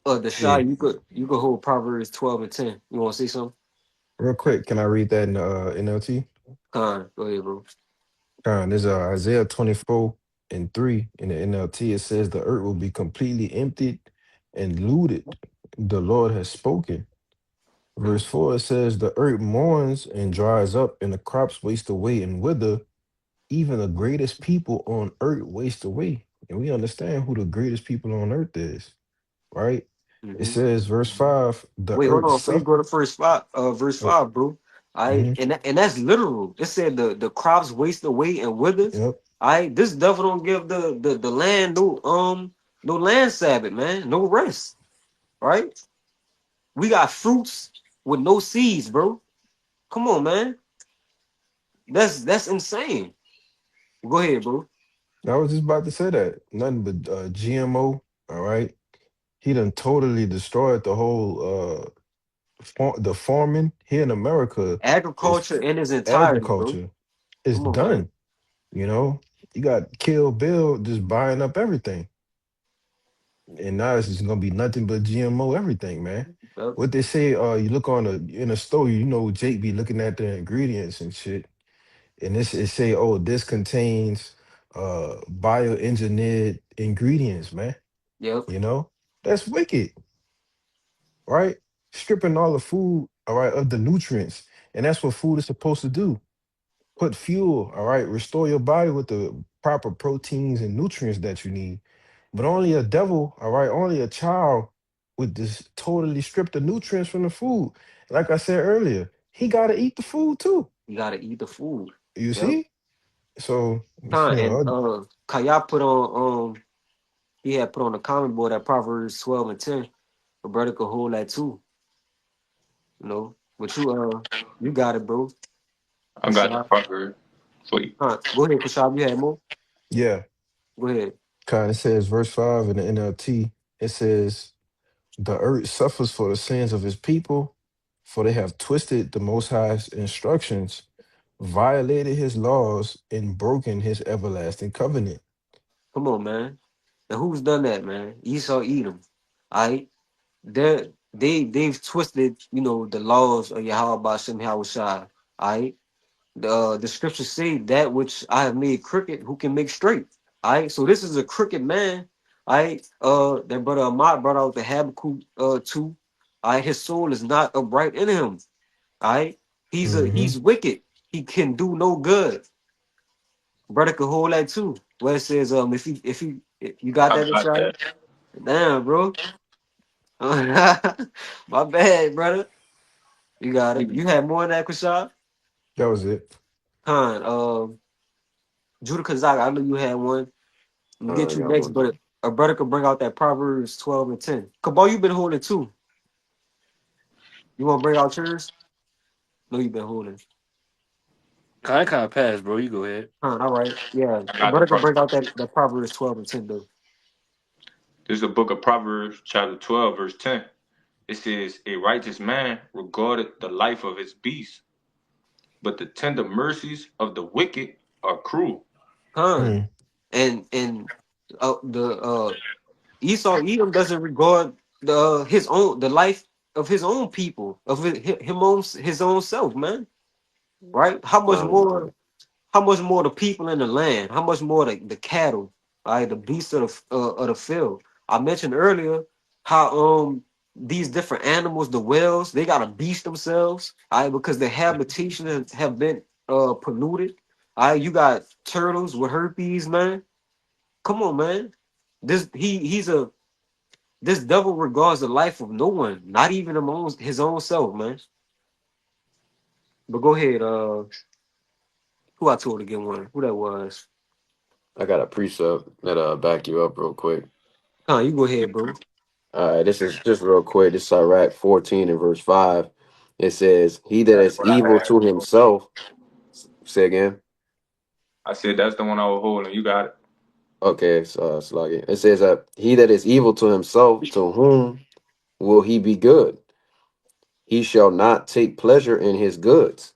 The shy, Yeah, you could hold Proverbs 12 and 10. You want to say something? real quick, can I read that in the NLT? Con, go ahead, bro. There's Isaiah 24:3 in the NLT. It says, "The earth will be completely emptied and looted. The Lord has spoken." Mm, Verse 4, it says, "The earth mourns and dries up, and the crops waste away and wither. Even the greatest people on earth waste away." And we understand who the greatest people on earth is, right? It mm-hmm. says, verse 5, "The Wait, hold earth on. Before you suffers." go to first spot, verse Oh, 5, bro. I mhm, and that's literal. It said the crops waste away and withers. yep. This devil don't give the land no land Sabbath, man, no rest. Right? We got fruits with no seeds, bro. Come on, man. That's insane. Go ahead, bro. I was just about to say that. Nothing but GMO, all right? He done totally destroyed the whole the farming here in America is Agriculture in its entirety, bro. agriculture. It's Come on, man. done, you know. You got Kill Bill just buying up everything. And now it's just gonna be nothing but GMO everything, man. Yep, What they say, you look on in a store, Jake be looking at the ingredients and shit. And it say, oh, this contains bioengineered ingredients, man. yep, You know? That's wicked, right? Stripping all the food, all right, of the nutrients. And that's what food is supposed to do. Put fuel, all right, restore your body with the proper proteins and nutrients that you need. But only a devil, all right, only a child would just totally strip the nutrients from the food. Like I said earlier, he gotta eat the food too. you gotta eat the food. You Yep. see? So, And Kaya put on he had put on the comment board that Proverbs 12 and 10. A brother could hold that too, But you got it, bro. I got the Kashab. proper. Wait, Go ahead, Kashab. You had more? yeah, Go ahead. kind of says verse 5 in the NLT, it says, "The earth suffers for the sins of his people, for they have twisted the Most High's instructions, violated his laws, and broken his everlasting covenant." Come on, man. And who's done that, man? Esau Edom. Alright. They've twisted, the laws of Yahweh Bashem Yahushai. Alright. The scriptures say that which I have made crooked, who can make straight. All right, so this is a crooked man. All right, that brother Ahmad brought out the Habakkuk 2. All right, his soul is not upright in him. All right, Hmm. he's wicked. He can do no good. Brother could hold that too. Where it says if you got I that got inside, that. damn, bro. My bad, brother. You got it. You had more than that, Kushab. That was it. Khan, Judah Kazak, I know you had one. I'm gonna get I you got next, one. but a brother could bring out that Proverbs 12 and 10. Cabal, you been holding too. You want to bring out yours? No, you've been holding. Kind of pass, bro. You go ahead. All right. Yeah. I A got the brother could proper. bring out that Proverbs 12 and 10, though. This is the book of Proverbs, chapter 12, verse 10. It says, "A righteous man regarded the life of his beast, but the tender mercies of the wicked are cruel." Khan. Mm, And the Esau Edom doesn't regard the life of his own people, of his own self, man. Right? How much more the people in the land, how much more the cattle, right? The beasts of the field. I mentioned earlier how these different animals, the whales, they gotta beast themselves, all right, because their habitations have been polluted. All right, you got turtles with herpes, man. Come on, man. He's a this devil regards the life of no one, not even his own self, man. But go ahead, who I told to get one? Who that was? I got a precept that back you up real quick. You go ahead, bro. All right, this is just real quick. This is Iraq 14 and verse 5. It says, "He that That's is what I evil had. to himself." Say again. I said that's the one I was holding. You got it. Okay, so slug it. It says that he that is evil to himself, to whom will he be good? He shall not take pleasure in his goods.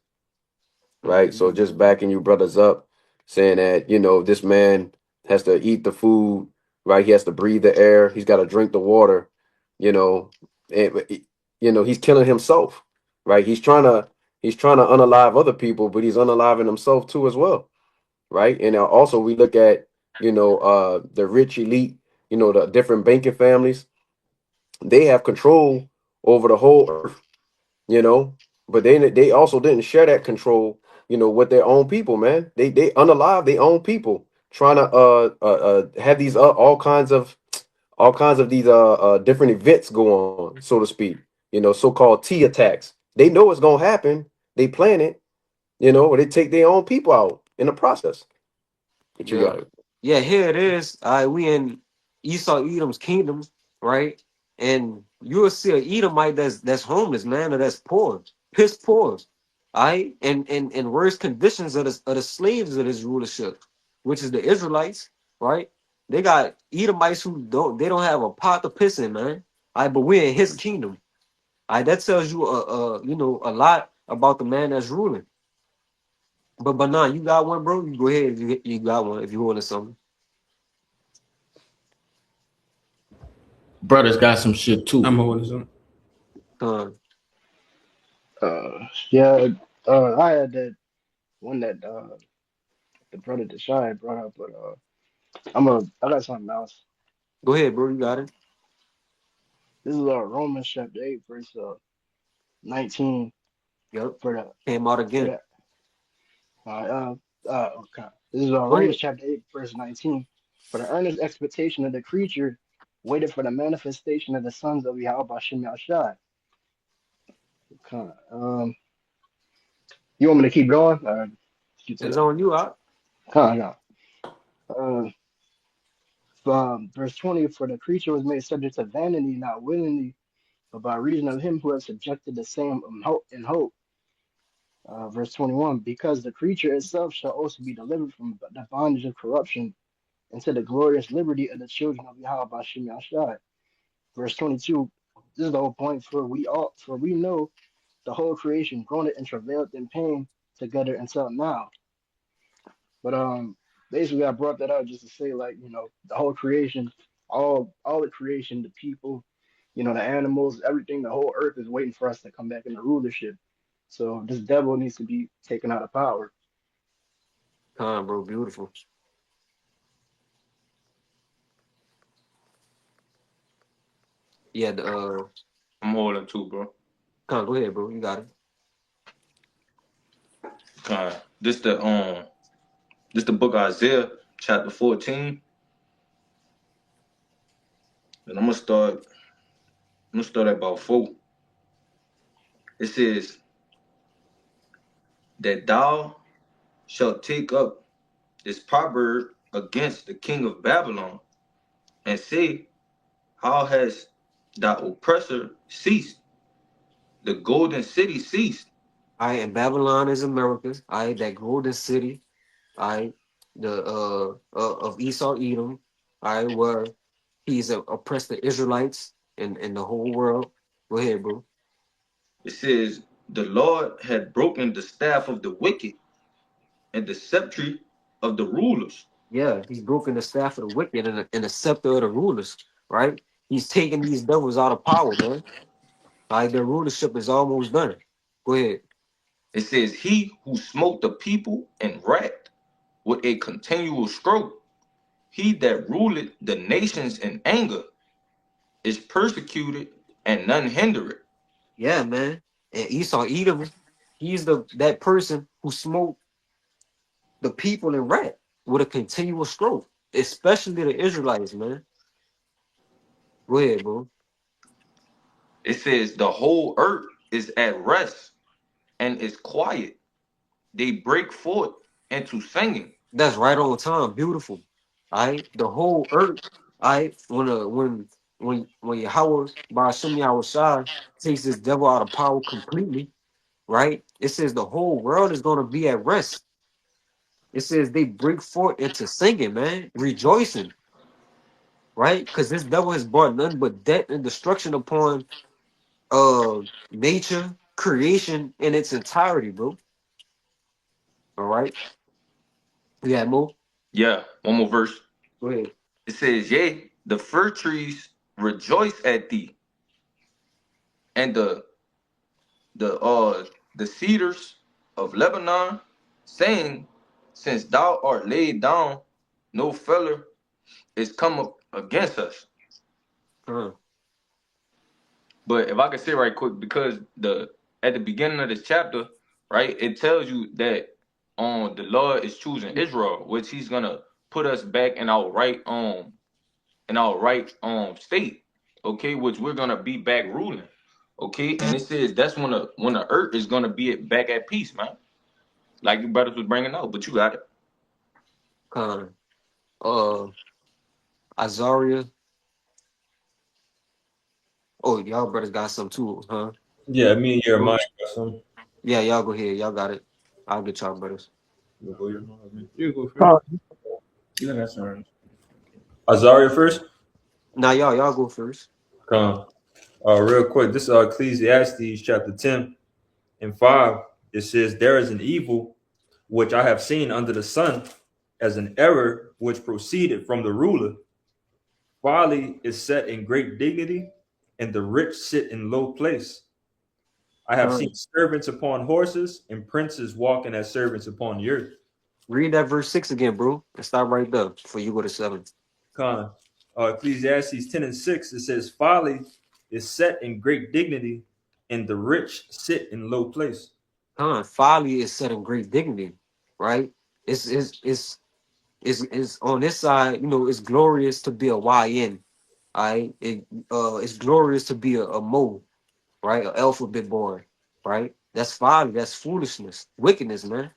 Right. So Mhm. just backing you brothers up, saying that this man has to eat the food, right? He has to breathe the air. He's got to drink the water. You know, he's killing himself, right? He's trying to unalive other people, but he's unaliving himself too as well, right? And also we look at the rich elite, the different banking families. They have control over the whole earth, you know. But they also didn't share that control, with their own people, man. They unalive their own people, trying to have these all kinds of these different events go on, so to speak. So-called T attacks. They know it's gonna happen. They plan it, or they take their own people out in the process. But you Yeah. got it. Yeah, here it is. We in Esau Edom's kingdom, right? And you'll see a Edomite that's homeless, man, or that's poor, piss poor. All right. And worse conditions of the slaves of this rulership, which is the Israelites, right? They got Edomites who don't have a pot to piss in, man. All right, but we're in his kingdom. All right, that tells you a lot about the man that's ruling. But nah, you got one, bro. You go ahead if you got one if you wanted something. Brothers got some shit too. I'm holding some. Uh, Yeah, I had that one that the brother Deshaun brought up, but I got something else. Go ahead, bro. You got it. This is Romans chapter 8, verse 19 Yep. for the Came out for again. the okay. This is Go Romans ahead. chapter 8, verse 19. For the earnest expectation of the creature waited for the manifestation of the sons of Yahweh Shem Yahshai. Okay. You want me to keep going? Or keep to It's the on you, out. come on. Verse 20, for the creature was made subject to vanity, not willingly, but by reason of him who has subjected the same in hope. Verse 21, because the creature itself shall also be delivered from the bondage of corruption into the glorious liberty of the children of Yahweh Bashem Yashai. Verse 22, this is the whole point, for we know the whole creation groaneth and travaileth in pain together until now. But basically I brought that out just to say, like, the whole creation, all the creation, the people, the animals, everything, the whole earth is waiting for us to come back into rulership. So this devil needs to be taken out of power. Bro. Beautiful. Yeah. I'm holding too, bro. Go ahead, bro. You got it. This the book of Isaiah, chapter 14. And I'm gonna start at about 4. It says that thou shalt take up this proverb against the king of Babylon, and say, how has thy oppressor ceased? The golden city ceased. All right. And Babylon is America. All right. That golden city. All right. The of Esau Edom. All right. Where he's oppressed the Israelites and the whole world. Go ahead, bro. It says, the Lord had broken the staff of the wicked and the sceptre of the rulers. Yeah, he's broken the staff of the wicked and the scepter of the rulers, right? He's taking these devils out of power, man. Like their rulership is almost done. Go ahead. It says, "He who smote the people in wrath with a continual stroke, he that ruleth the nations in anger, is persecuted and none hinder it." Yeah, man. And Esau Edom, he's that person who smote the people in wrath with a continual stroke, especially the Israelites, man. Go ahead, bro. It says, "The whole earth is at rest and is quiet. They break forth into singing." That's right on time. Beautiful. All right. The whole earth. All right. When Yahweh by Hashem Yahweh Shai takes this devil out of power completely, right? It says the whole world is gonna be at rest. It says they break forth into singing, man, rejoicing, right? Because this devil has brought none but death and destruction upon uh nature, creation in its entirety, bro. All right. Yeah, Mo. Yeah, one more verse. Go ahead. It says, "Yea, the fir trees rejoice at thee, and the the cedars of Lebanon, saying, Since thou art laid down, no feller is come up against us." Uh, But if I could say right quick, because the at the beginning of this chapter, right, it tells you that the Lord is choosing Israel, which He's gonna put us back in our right state, okay, which we're gonna be back ruling, okay, and it says that's when the earth is gonna be back at peace, man. Like your brothers was bringing out, but you got it. Con. Uh, Azaria. Oh, y'all brothers got some too, huh? Yeah, me and Go- Jeremiah got some. Yeah, y'all go ahead. Y'all got it. I'll get y'all brothers. You go Jeremiah, man. You go first. Con, Yeah, that's all right. Azaria first. Now, y'all go first. Come. Real quick, this is Ecclesiastes chapter 10 and 5. It says, "There is an evil which I have seen under the sun, as an error which proceeded from the ruler. Folly is set in great dignity, and the rich sit in low place. I have seen Con. servants upon horses, and princes walking as servants upon the earth." Read that verse 6 again, bro. And stop right there before you go to 7. Con. Ecclesiastes 10 and 6, it says, "Folly is set in great dignity, and the rich sit in low place." Con. Folly is set in great dignity, right? It's on this side, it's glorious to be a YN. All right. It's glorious to be a Mo, right? An alphabet boy, right? That's folly, that's foolishness, wickedness, man.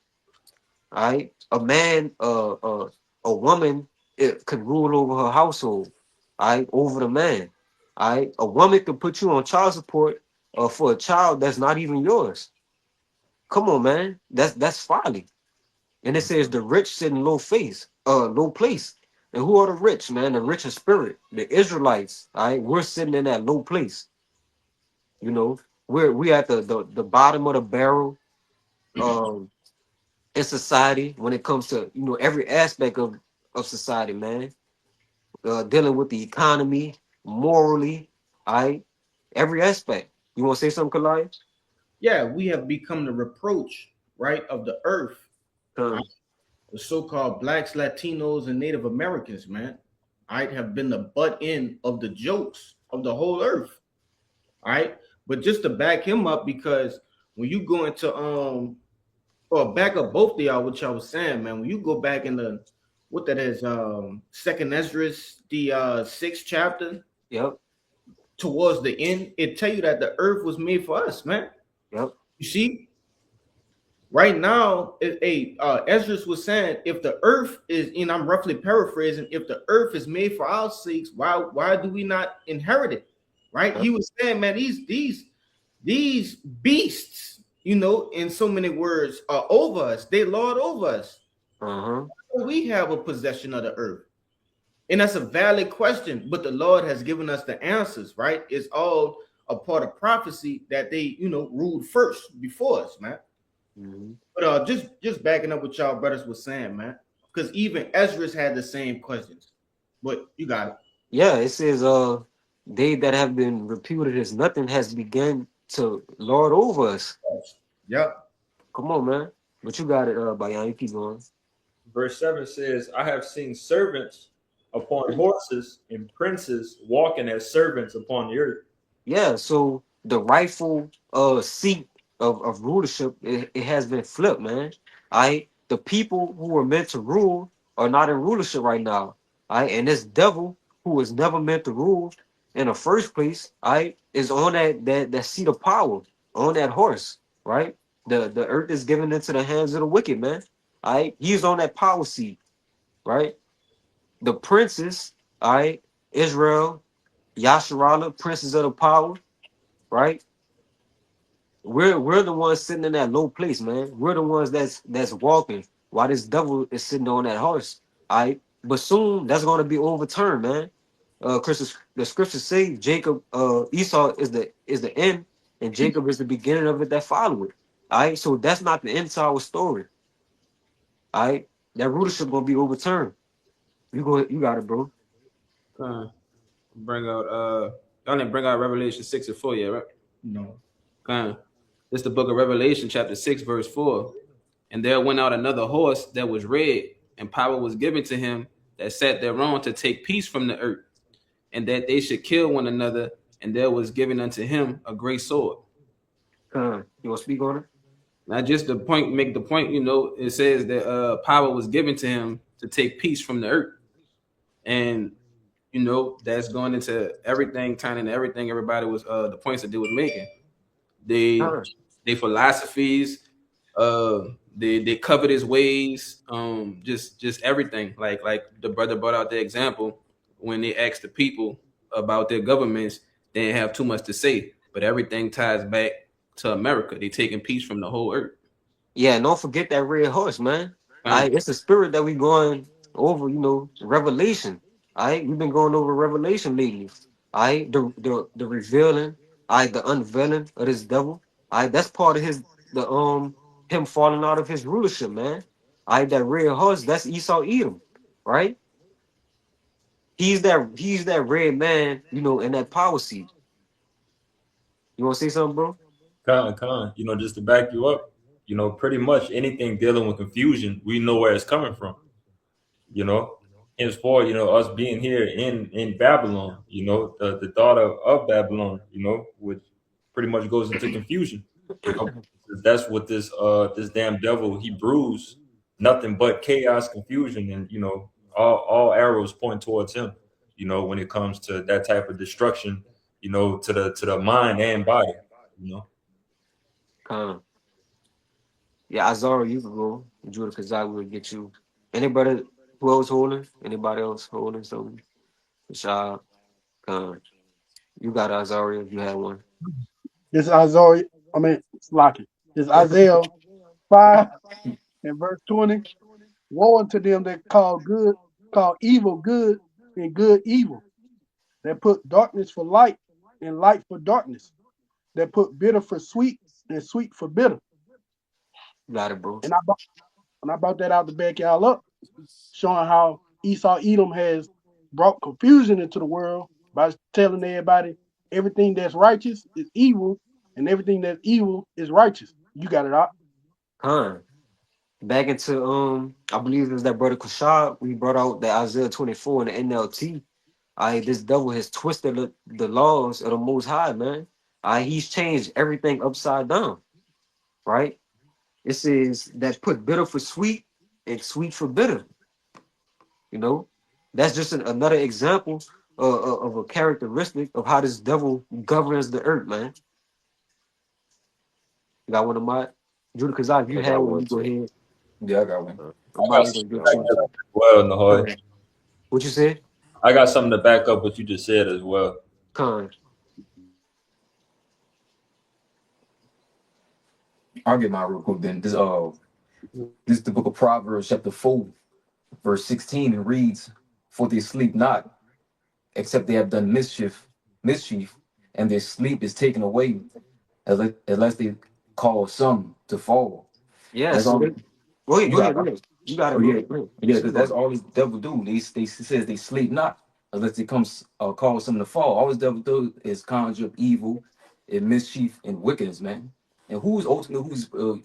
All right, a woman, it can rule over her household. All right, over the man. All right, a woman can put you on child support for a child that's not even yours. Come on, man, that's folly. And it says the rich sit in low place. And who are the rich, man? The rich in spirit, the Israelites. All right, we're sitting in that low place. You know, we at the bottom of the barrel. Um, in society when it comes to every aspect of society, man. Dealing with the economy, morally, all right, every aspect. You want to say something, Kalai? Yeah, we have become the reproach, right, of the earth. Come, The so-called blacks, Latinos, and Native Americans, man, right, have been the butt end of the jokes of the whole earth. All right. But just to back him up, because when you go into or back up both of y'all, what y'all was saying, man, when you go back in the what that is, second Esdras, the sixth chapter, yep, towards the end, it tell you that the earth was made for us, man. yep, You see, right now, Esdras was saying, if the earth is, and I'm roughly paraphrasing, if the earth is made for our sakes, why do we not inherit it? Right? yep. He was saying, man, these beasts, in so many words, are over us. They lord over us. Uh-huh. We have a possession of the earth. And that's a valid question, but the Lord has given us the answers, right? It's all a part of prophecy that they, ruled first before us, man. Mhm. But just backing up what y'all brothers was saying, man. Because even Ezra's had the same questions. But you got it. Yeah, it says, they that have been reputed as nothing has begun to lord over us. Yep. Come on, man. But you got it, Bayan. You keep going. Verse 7 says, I have seen servants upon horses and princes walking as servants upon the earth. Yeah, so the rightful seat of rulership, it has been flipped, man. I The people who were meant to rule are not in rulership right now. And this devil who was never meant to rule in the first place, is on that seat of power, on that horse, right? The earth is given into the hands of the wicked, man. He's on that power seat, right? The princes, Israel, Yasharala, princes of the power, right? We're the ones sitting in that low place, man. We're the ones that's walking while this devil is sitting on that horse. But soon that's gonna be overturned, man. Chris, the scriptures say Jacob, Esau is the end, and Jacob is the beginning of it that follow it. All right, so that's not the end to our story. All right, that rulership gonna be overturned. You got it, bro. Bring out y'all didn't bring out Revelation 6 and 4 yet, right? No. This is the book of Revelation, chapter 6, verse 4. And there went out another horse that was red, and power was given to him that sat thereon to take peace from the earth, and that they should kill one another, and there was given unto him a great sword. You want to speak on it? Not just the point, make the point, it says that power was given to him to take peace from the earth. And that's going into everything, tying into everything everybody was the points that they was making. They philosophies, they covered his ways, just everything. Like the brother brought out the example when they asked the people about their governments, they didn't have too much to say, but everything ties back to America. They taking peace from the whole earth. Yeah, and don't forget that red horse, man. Uh, It's the spirit that we going over, Revelation. We've been going over Revelation lately. The revealing, the unveiling of this devil. That's part of him falling out of his rulership, man. That red horse, that's Esau Edom, right? He's that red man, in that power seat. You want to say something, bro? Just to back you up, pretty much anything dealing with confusion, we know where it's coming from. you know. Henceforth, us being here in Babylon, the daughter of Babylon, which pretty much goes into confusion. You know, that's what this damn devil he brews, nothing but chaos, confusion, and all arrows point towards him. When it comes to that type of destruction, to the mind and body. You know. Con. Yeah, Azara, you can go. Judah Kazak will get you. Anybody who else holding? Anybody else holding something? Rashad, Con. You got Azaria if you had one. This Isaiah, it's Slocky. This Isaiah 5 and verse 20. Woe unto them that call evil good and good evil, that put darkness for light and light for darkness, that put bitter for sweet and sweet for bitter. You got it, bro. And I brought that out to back y'all up, showing how Esau Edom has brought confusion into the world by telling everybody everything that's righteous is evil and everything that's evil is righteous. You got it out. Con. Back into I believe it was that brother Kushab. We brought out that Isaiah 24 in the NLT. This devil has twisted the laws of the Most High, man. He's changed everything upside down, right? It says that put bitter for sweet and sweet for bitter. That's just another example of a characteristic of how this devil governs the earth, man. You got one of my Judah Kazak, if you I had got one, one you go too. ahead. Yeah, I got one. I got Somebody's something gonna to get back you. that up as well, Nahoy. What you said? I got something to back up what you just said as well. Con. I'll get mine real quick then. This is the book of Proverbs, chapter 4, verse 16, and reads, For they sleep not, except they have done mischief, and their sleep is taken away, unless they cause some to fall. Yeah, That's so all. they go Go ahead, You go ahead, got. go ahead. You got Oh it, yeah, bro. Go ahead. yeah. Speak Because that's on all this devil do. They says they sleep not unless it comes cause something to fall. All this devil do is conjure up evil, and mischief and wickedness, man. And who's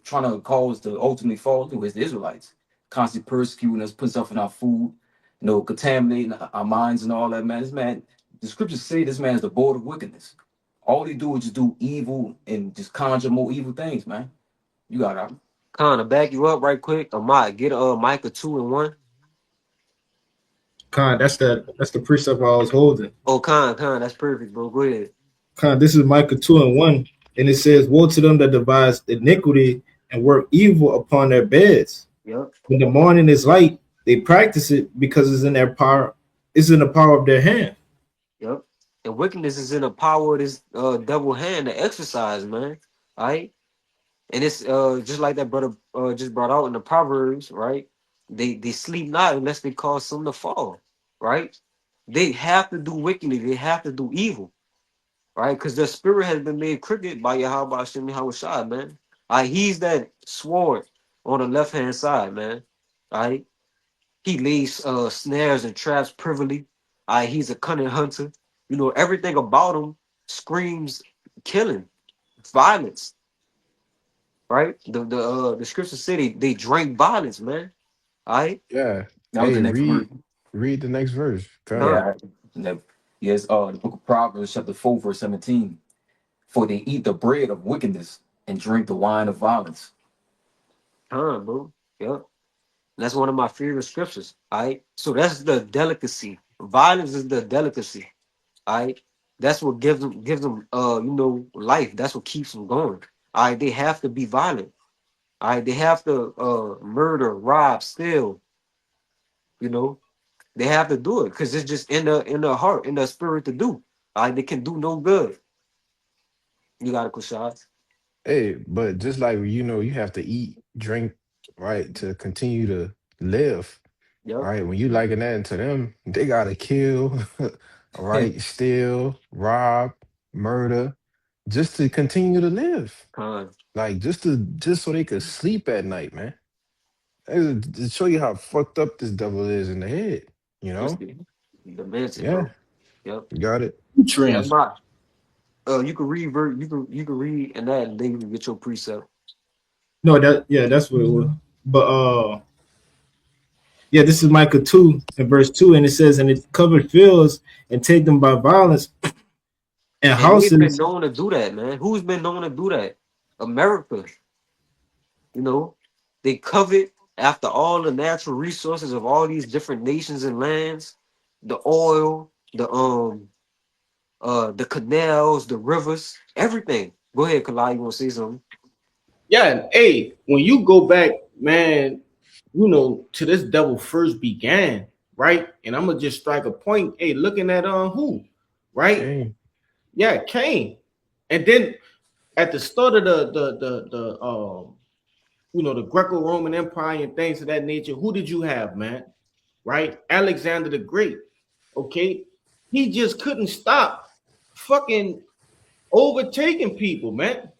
trying to cause the ultimately fall to is the Israelites, constantly persecuting us, putting stuff in our food, contaminating our minds and all that, man. This man, the scriptures say this man is the board of wickedness. All he do is just do evil and just conjure more evil things, man. You got it. Con, to back you up right quick, Ahmad, get Micah 2:1. Con, that's the precept I was holding. Oh, Con, that's perfect, bro. Go ahead. Con, this is Micah 2:1, and it says, "Woe to them that devise iniquity and work evil upon their beds. Yep, When the morning is light, they practice it because it's in their power. It's in the power of their hand." yep. And wickedness is in the power of this devil hand to exercise, man. All right. And it's just like that brother just brought out in the Proverbs, right? They sleep not unless they cause something to fall, right? They have to do wickedness, they have to do evil, right? Because their spirit has been made crooked by Yahweh Hashem Yahushua, man. All right, he's that sword on the left hand side, man. All right. He lays snares and traps privily. He's a cunning hunter. Everything about him screams killing, violence, right? The scriptures say they drank violence, man. All right, Yeah. That was the Hey, next word. read the next verse. Come. con, Yeah. Yes, the book of Proverbs, chapter 4, verse 17. For they eat the bread of wickedness and drink the wine of violence. bro. Yep. That's one of my favorite scriptures. All right. So that's the delicacy. Violence is the delicacy. All right. That's what gives them life. That's what keeps them going. All right. They have to be violent. All right. They have to murder, rob, steal, you know. They have to do it because it's just in the heart, in the spirit to do. All right. They can do no good. You got it, Kushad. Hey, but just like you have to eat, drink, right, to continue to live. Yep. Right. When you liken that to them, they gotta kill, all right, steal, rob, murder, just to continue to live. Con. Like just so they could sleep at night, man. To show you how fucked up this devil is in the head, you It's know? the mention, Yeah, bro. Yep. you got it. Yeah, I'm Trans. not. You can read you can read and that and then you can get your precept. No, that's what it was. But yeah, this is Micah 2 and verse 2, and it says, "And it covered fields and take them by violence, and And they've been houses." known to do that, man. Who's been known to do that? America, you know. They covet after all the natural resources of all these different nations and lands, the oil, the canals, the rivers, everything. Go ahead, Kalai, you wanna say something? Yeah, and hey, when you go back, man, to this devil first began, right? And I'm gonna just strike a point. Hey, looking at who, right? Okay. Yeah, Cain. And then at the start of the Greco-Roman Empire and things of that nature, who did you have, man? Right? Alexander the Great. Okay, he just couldn't stop fucking overtaking people, man.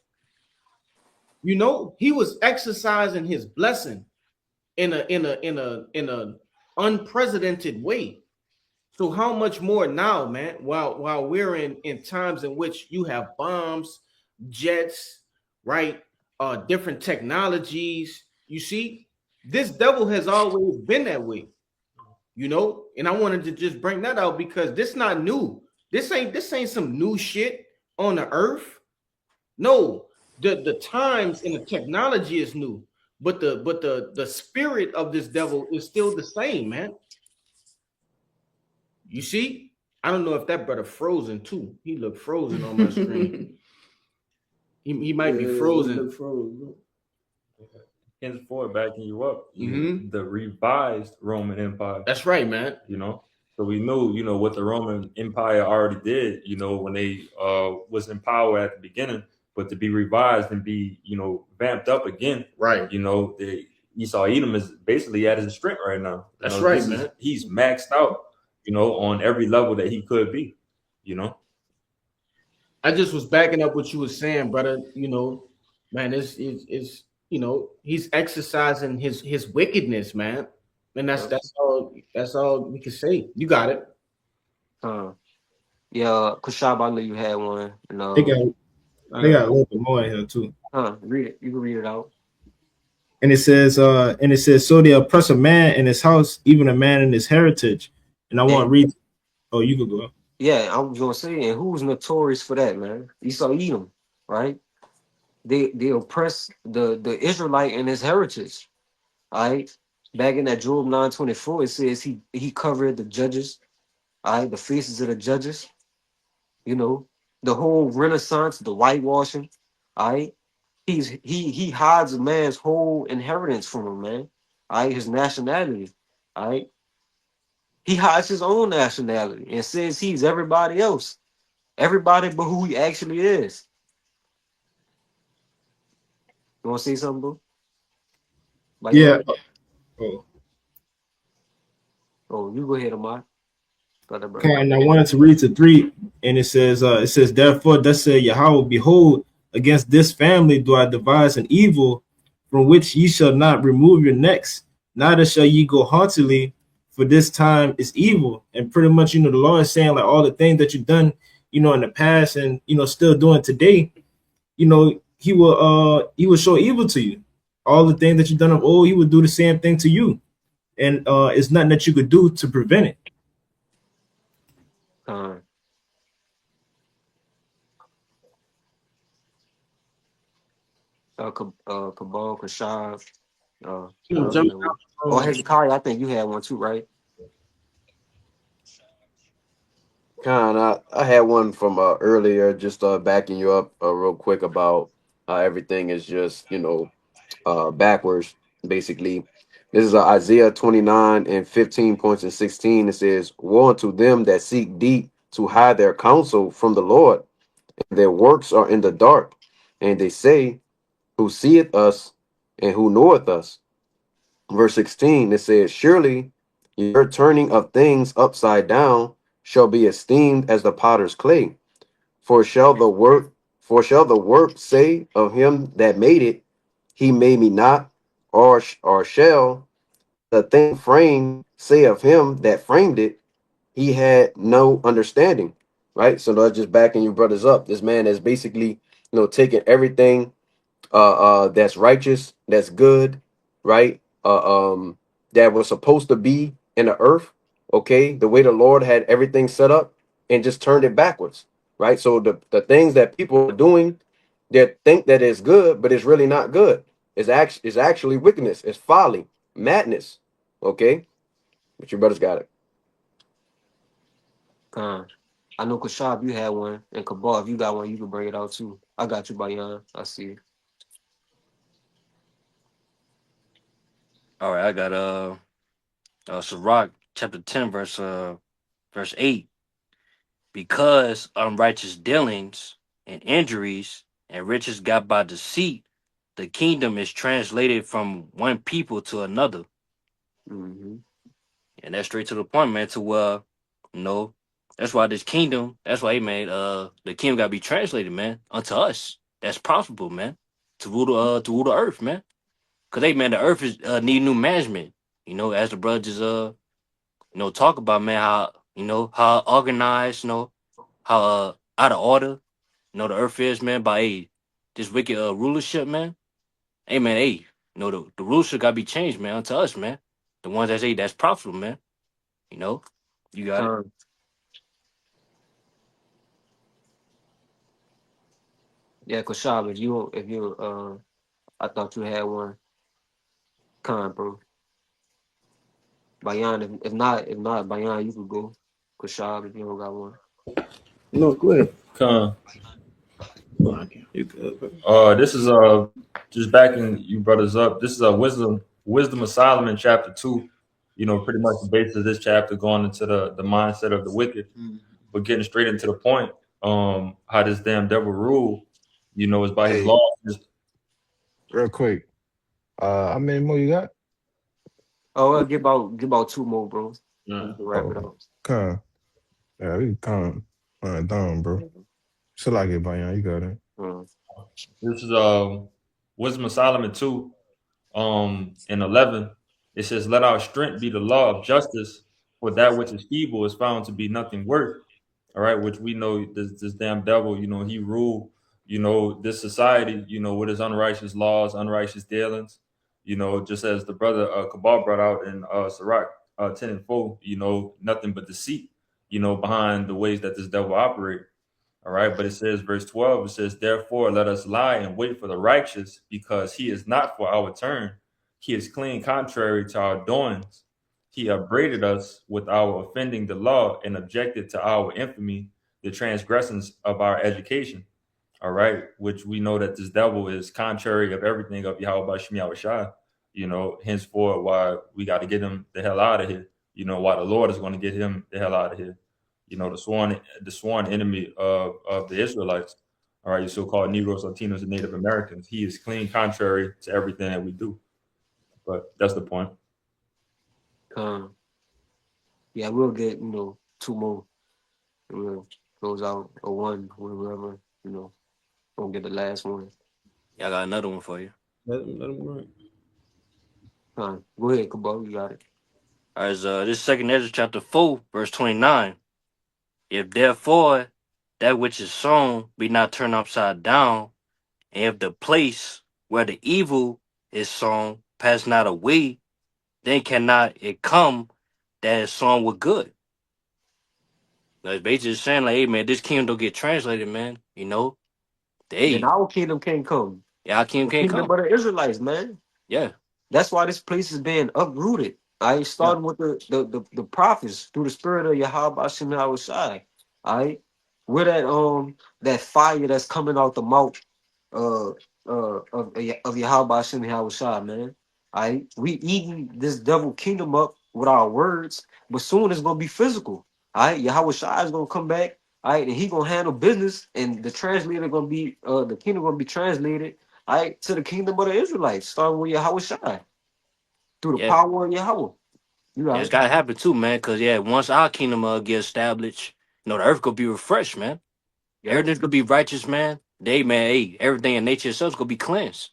He was exercising his blessing in a unprecedented way. So how much more now, man? While we're in times in which you have bombs, jets, right? Different technologies. You see, this devil has always been that way, And I wanted to just bring that out because this not new. This ain't some new shit on the earth. No, the times and the technology is new, but the spirit of this devil is still the same, man. You see, I don't know if that brother frozen too. He looked frozen on my screen. He might be frozen. Henceforth, backing you up, Mm-hmm. the revised Roman Empire. That's right, man. So we knew, what the Roman Empire already did, when they was in power at the beginning, but to be revised and be, vamped up again, Right. the Esau Edom is basically at his strength right now. That's right, This is man. he's maxed out, on every level that he could be, I just was backing up what you were saying, brother. Man, it's he's exercising his wickedness, man. And Yeah. that's all we can say. You got it. Uh, yeah, Kushab, I know you had one, and They got I they got got a little bit more in here too. read it. You can read it out. And it says, so they oppress a man in his house, even a man in his heritage. And I want to And read. Oh, you could go. yeah, I was gonna say, and who's notorious for that, man? Esau Edom, right? They oppress the Israelite in his heritage. All right. Back in that Job 9:24, it says he covered the judges, all right, the faces of the judges, you know, the whole renaissance, the whitewashing, all right. He hides a man's whole inheritance from him, man. All right, his nationality. All right. He hides his own nationality and says he's everybody else. Everybody but who he actually is. You wanna say something, bro? Like, Yeah. Oh, oh, you go ahead, Amar. Let that brother okay. go. And I wanted to read to 3, and it says, therefore, thus said Yahweh, behold, against this family do I devise an evil, from which ye shall not remove your necks, neither shall ye go haughtily, for this time is evil. And pretty much, the Lord is saying like all the things that you've done, in the past, and still doing today, he will show evil to you. All the things that you've done of old, he will do the same thing to you. And it's nothing that you could do to prevent it. Uh, Kabal, Kashav, you. whoever Jump that was. Oh, down. Hezekiah, I think you had one too, right? I had one from earlier, just backing you up real quick about how everything is just backwards. Basically, this is Isaiah 29 and 15 points and 16. It says, "Woe unto them that seek deep to hide their counsel from the Lord, and their works are in the dark, and they say, Who seeth us, and who knoweth us?" Verse 16, it says, "Surely your turning of things upside down shall be esteemed as the potter's clay. For shall the work, for shall the work say of him that made it, He made me not, or shall the thing framed say of him that framed it, He had no understanding." Right. So that's just backing your brothers up. This man is basically, taking everything that's righteous, that's good, right? That was supposed to be in the earth, okay, the way the Lord had everything set up, and just turned it backwards, right? So the things that people are doing, they think that it's good, but it's really not good. It's actually wickedness, it's folly, madness. Okay, but your brothers got it. Uh, I know Kashav, you had one, and Kabal, if you got one, you can bring it out too. I got you, Bayan. I see it. All right, I got Sirach chapter 10, verse 8. Because unrighteous dealings and injuries and riches got by deceit, the kingdom is translated from one people to another. Mm-hmm. And that's straight to the point, man. To you know, that's why this kingdom, that's why he made the kingdom gotta be translated, man, unto us. That's profitable, man. To rule the earth, man. Cause hey man, the earth is need new management. As the brothers talk about, man, how how organized, how out of order, the earth is, man, by this wicked rulership, man. Hey man, the rulership gotta be changed, man, unto us, man. The ones that's profitable, man. You know, you got it. Yeah, Kashav, if you I thought you had one. Bro. Bayan, if not, Bayan, you could go. Kashav, if you don't got one. No, go ahead. Con. No, I can't. You good, bro? This is just backing you brothers up. This is a wisdom of Solomon chapter 2. Pretty much the basis of this chapter going into the mindset of the wicked, but getting straight into the point. How this damn devil rule, is by his Hey, law. real quick. How many more you got? Oh, well, give about two more, bro. We Yeah. can wrap it Oh, up. come. Yeah, we come. Down, bro. Still like it, Bayan. You got it. Mm. This is Wisdom of Solomon 2, and 11, it says, "Let our strength be the law of justice, for that which is feeble is found to be nothing worth." All right, which we know this damn devil, he ruled, this society, with his unrighteous laws, unrighteous dealings, just as the brother Kabal brought out in Sirach 10 and 4, nothing but deceit, behind the ways that this devil operate. All right, but it says, verse 12, it says, "Therefore, let us lie and wait for the righteous, because he is not for our turn. He is clean contrary to our doings. He upbraided us with our offending the law and objected to our infamy, the transgressions of our education." All right, which we know that this devil is contrary of everything of Yahweh Shemi Awashai, henceforth why we got to get him the hell out of here, why the Lord is going to get him the hell out of here, the sworn enemy of the Israelites, all right, you so-called Negroes, Latinos, and Native Americans. He is clean contrary to everything that we do. But that's the point. Yeah, we'll get, two more. We'll close out a one, whatever, gonna get the last one. Yeah, I got another one for you. Let him run. Go ahead, Kabal, you got it. All right, this second Ezra chapter 4, verse 29. If therefore that which is sown be not turned upside down, and if the place where the evil is sown pass not away, then cannot it come that is sown with good. Now, it's basically saying like, hey man, this kingdom don't get translated, man. Then Hey, our kingdom can't come. yeah, our kingdom The can't kingdom come. of the Israelites, man. Yeah, That's why this place is being uprooted. I yeah, starting with the prophets through the spirit of Yahweh Hashem Yahushai. All right, where that fire that's coming out the mouth uh of Yahweh Hashem Yahushai, man. All right, we eating this devil kingdom up with our words, but soon it's gonna be physical. All right, Yahushai is gonna come back. All right, and he gonna handle business, and the translator gonna be the kingdom gonna be translated, all right, to the kingdom of the Israelites, starting with Yahweh Shai, through the yeah. power of Yahweh. You Yeah, got it's it. gotta happen too, man. Cause yeah, once our kingdom get established, the earth gonna be refreshed, man. Yep. Everything's gonna be righteous, man. Hey, everything in nature itself is gonna be cleansed.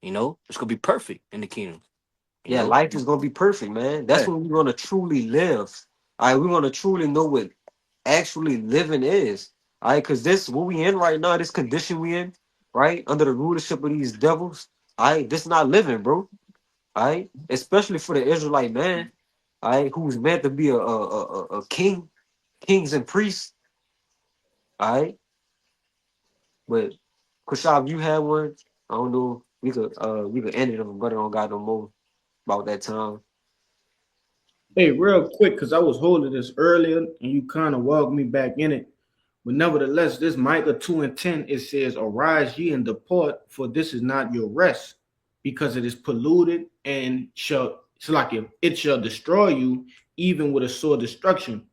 It's gonna be perfect in the kingdom. You Yeah, know, life is gonna be perfect, man. That's yeah, when we're gonna truly live. All right, we're gonna truly know what actually living is. All right, because this what we in right now, this condition we in, right, under the rulership of these devils. All right, this not living, bro. All right, especially for the Israelite man. All right, who's meant to be a king, kings and priests. All right, but Kushab, you had one. I don't know. We could end it if brother don't got no more about that time. Hey, real quick, because I was holding this earlier and you kind of walked me back in it. But nevertheless, this Micah 2 and 10, it says, "Arise ye and depart, for this is not your rest, because it is polluted and it shall destroy you, even with a sore destruction."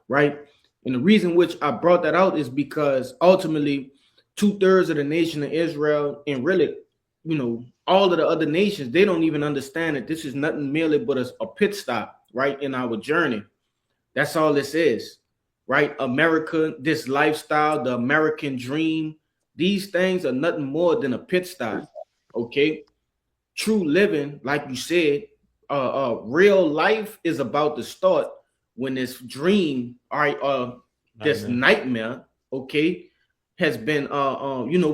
Right? And the reason which I brought that out is because ultimately 2/3 of the nation of Israel, and really, all of the other nations, they don't even understand that this is nothing merely but a pit stop, right, in our journey. That's all this is, right? America, this lifestyle, the American dream, these things are nothing more than a pit stop. Okay. True living, like you said, real life is about to start when this dream, all right, this Nightmare. nightmare, okay, has been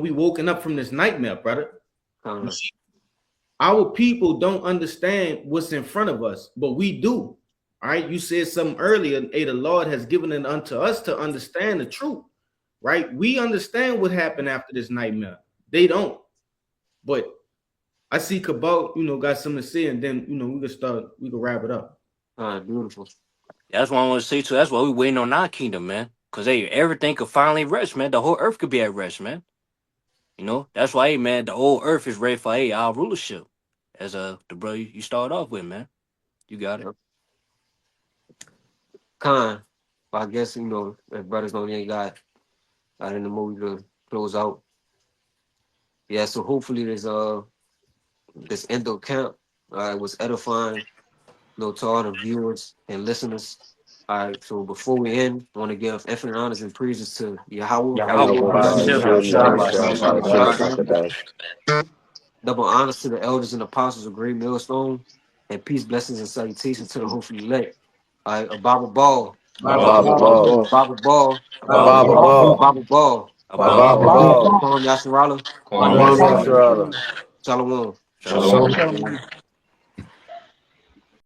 we woken up from this nightmare, brother. You Uh, see, our people don't understand what's in front of us, but we do. All right. You said something earlier. Hey, the Lord has given it unto us to understand the truth. Right. We understand what happened after this nightmare. They don't. But I see Cabal, got something to say, and then we can wrap it up. Beautiful. that's what I want to say too. That's why we waiting on our kingdom, man. Cause hey, everything could finally rest, man. The whole earth could be at rest, man. That's why, hey, man, the whole earth is ready for our rulership. As the brother you started off with, man. You got it. Yep. Con. I guess if brothers don't ain't got out in the movie to close out. Yeah. So hopefully this Endo camp was edifying. To all the viewers and listeners. All right. So before we end, I want to give infinite honors and praises to Yahweh. Yahweh Yahweh Hashem Bashim Yahushua, Yahushua Yahweh Habashim Shai. Yahusha. Double honors to the elders and apostles of Great Millstone, and peace, blessings, and salutations to the hopefully elect. All right, a Bible ball, Bible Ababa ball. Bible Ball. ball. Bible ball, Bible Ababa ball. Bible Ball. Bible ball. ball. Bible Ababa ball. Bible Ball. ball. Kwam Yasharala, Kwame Kwame Kwame Kwame Kwame Yashala. Yasharala. Yasharala. Shalom. Shalom. Shalom. Shalom.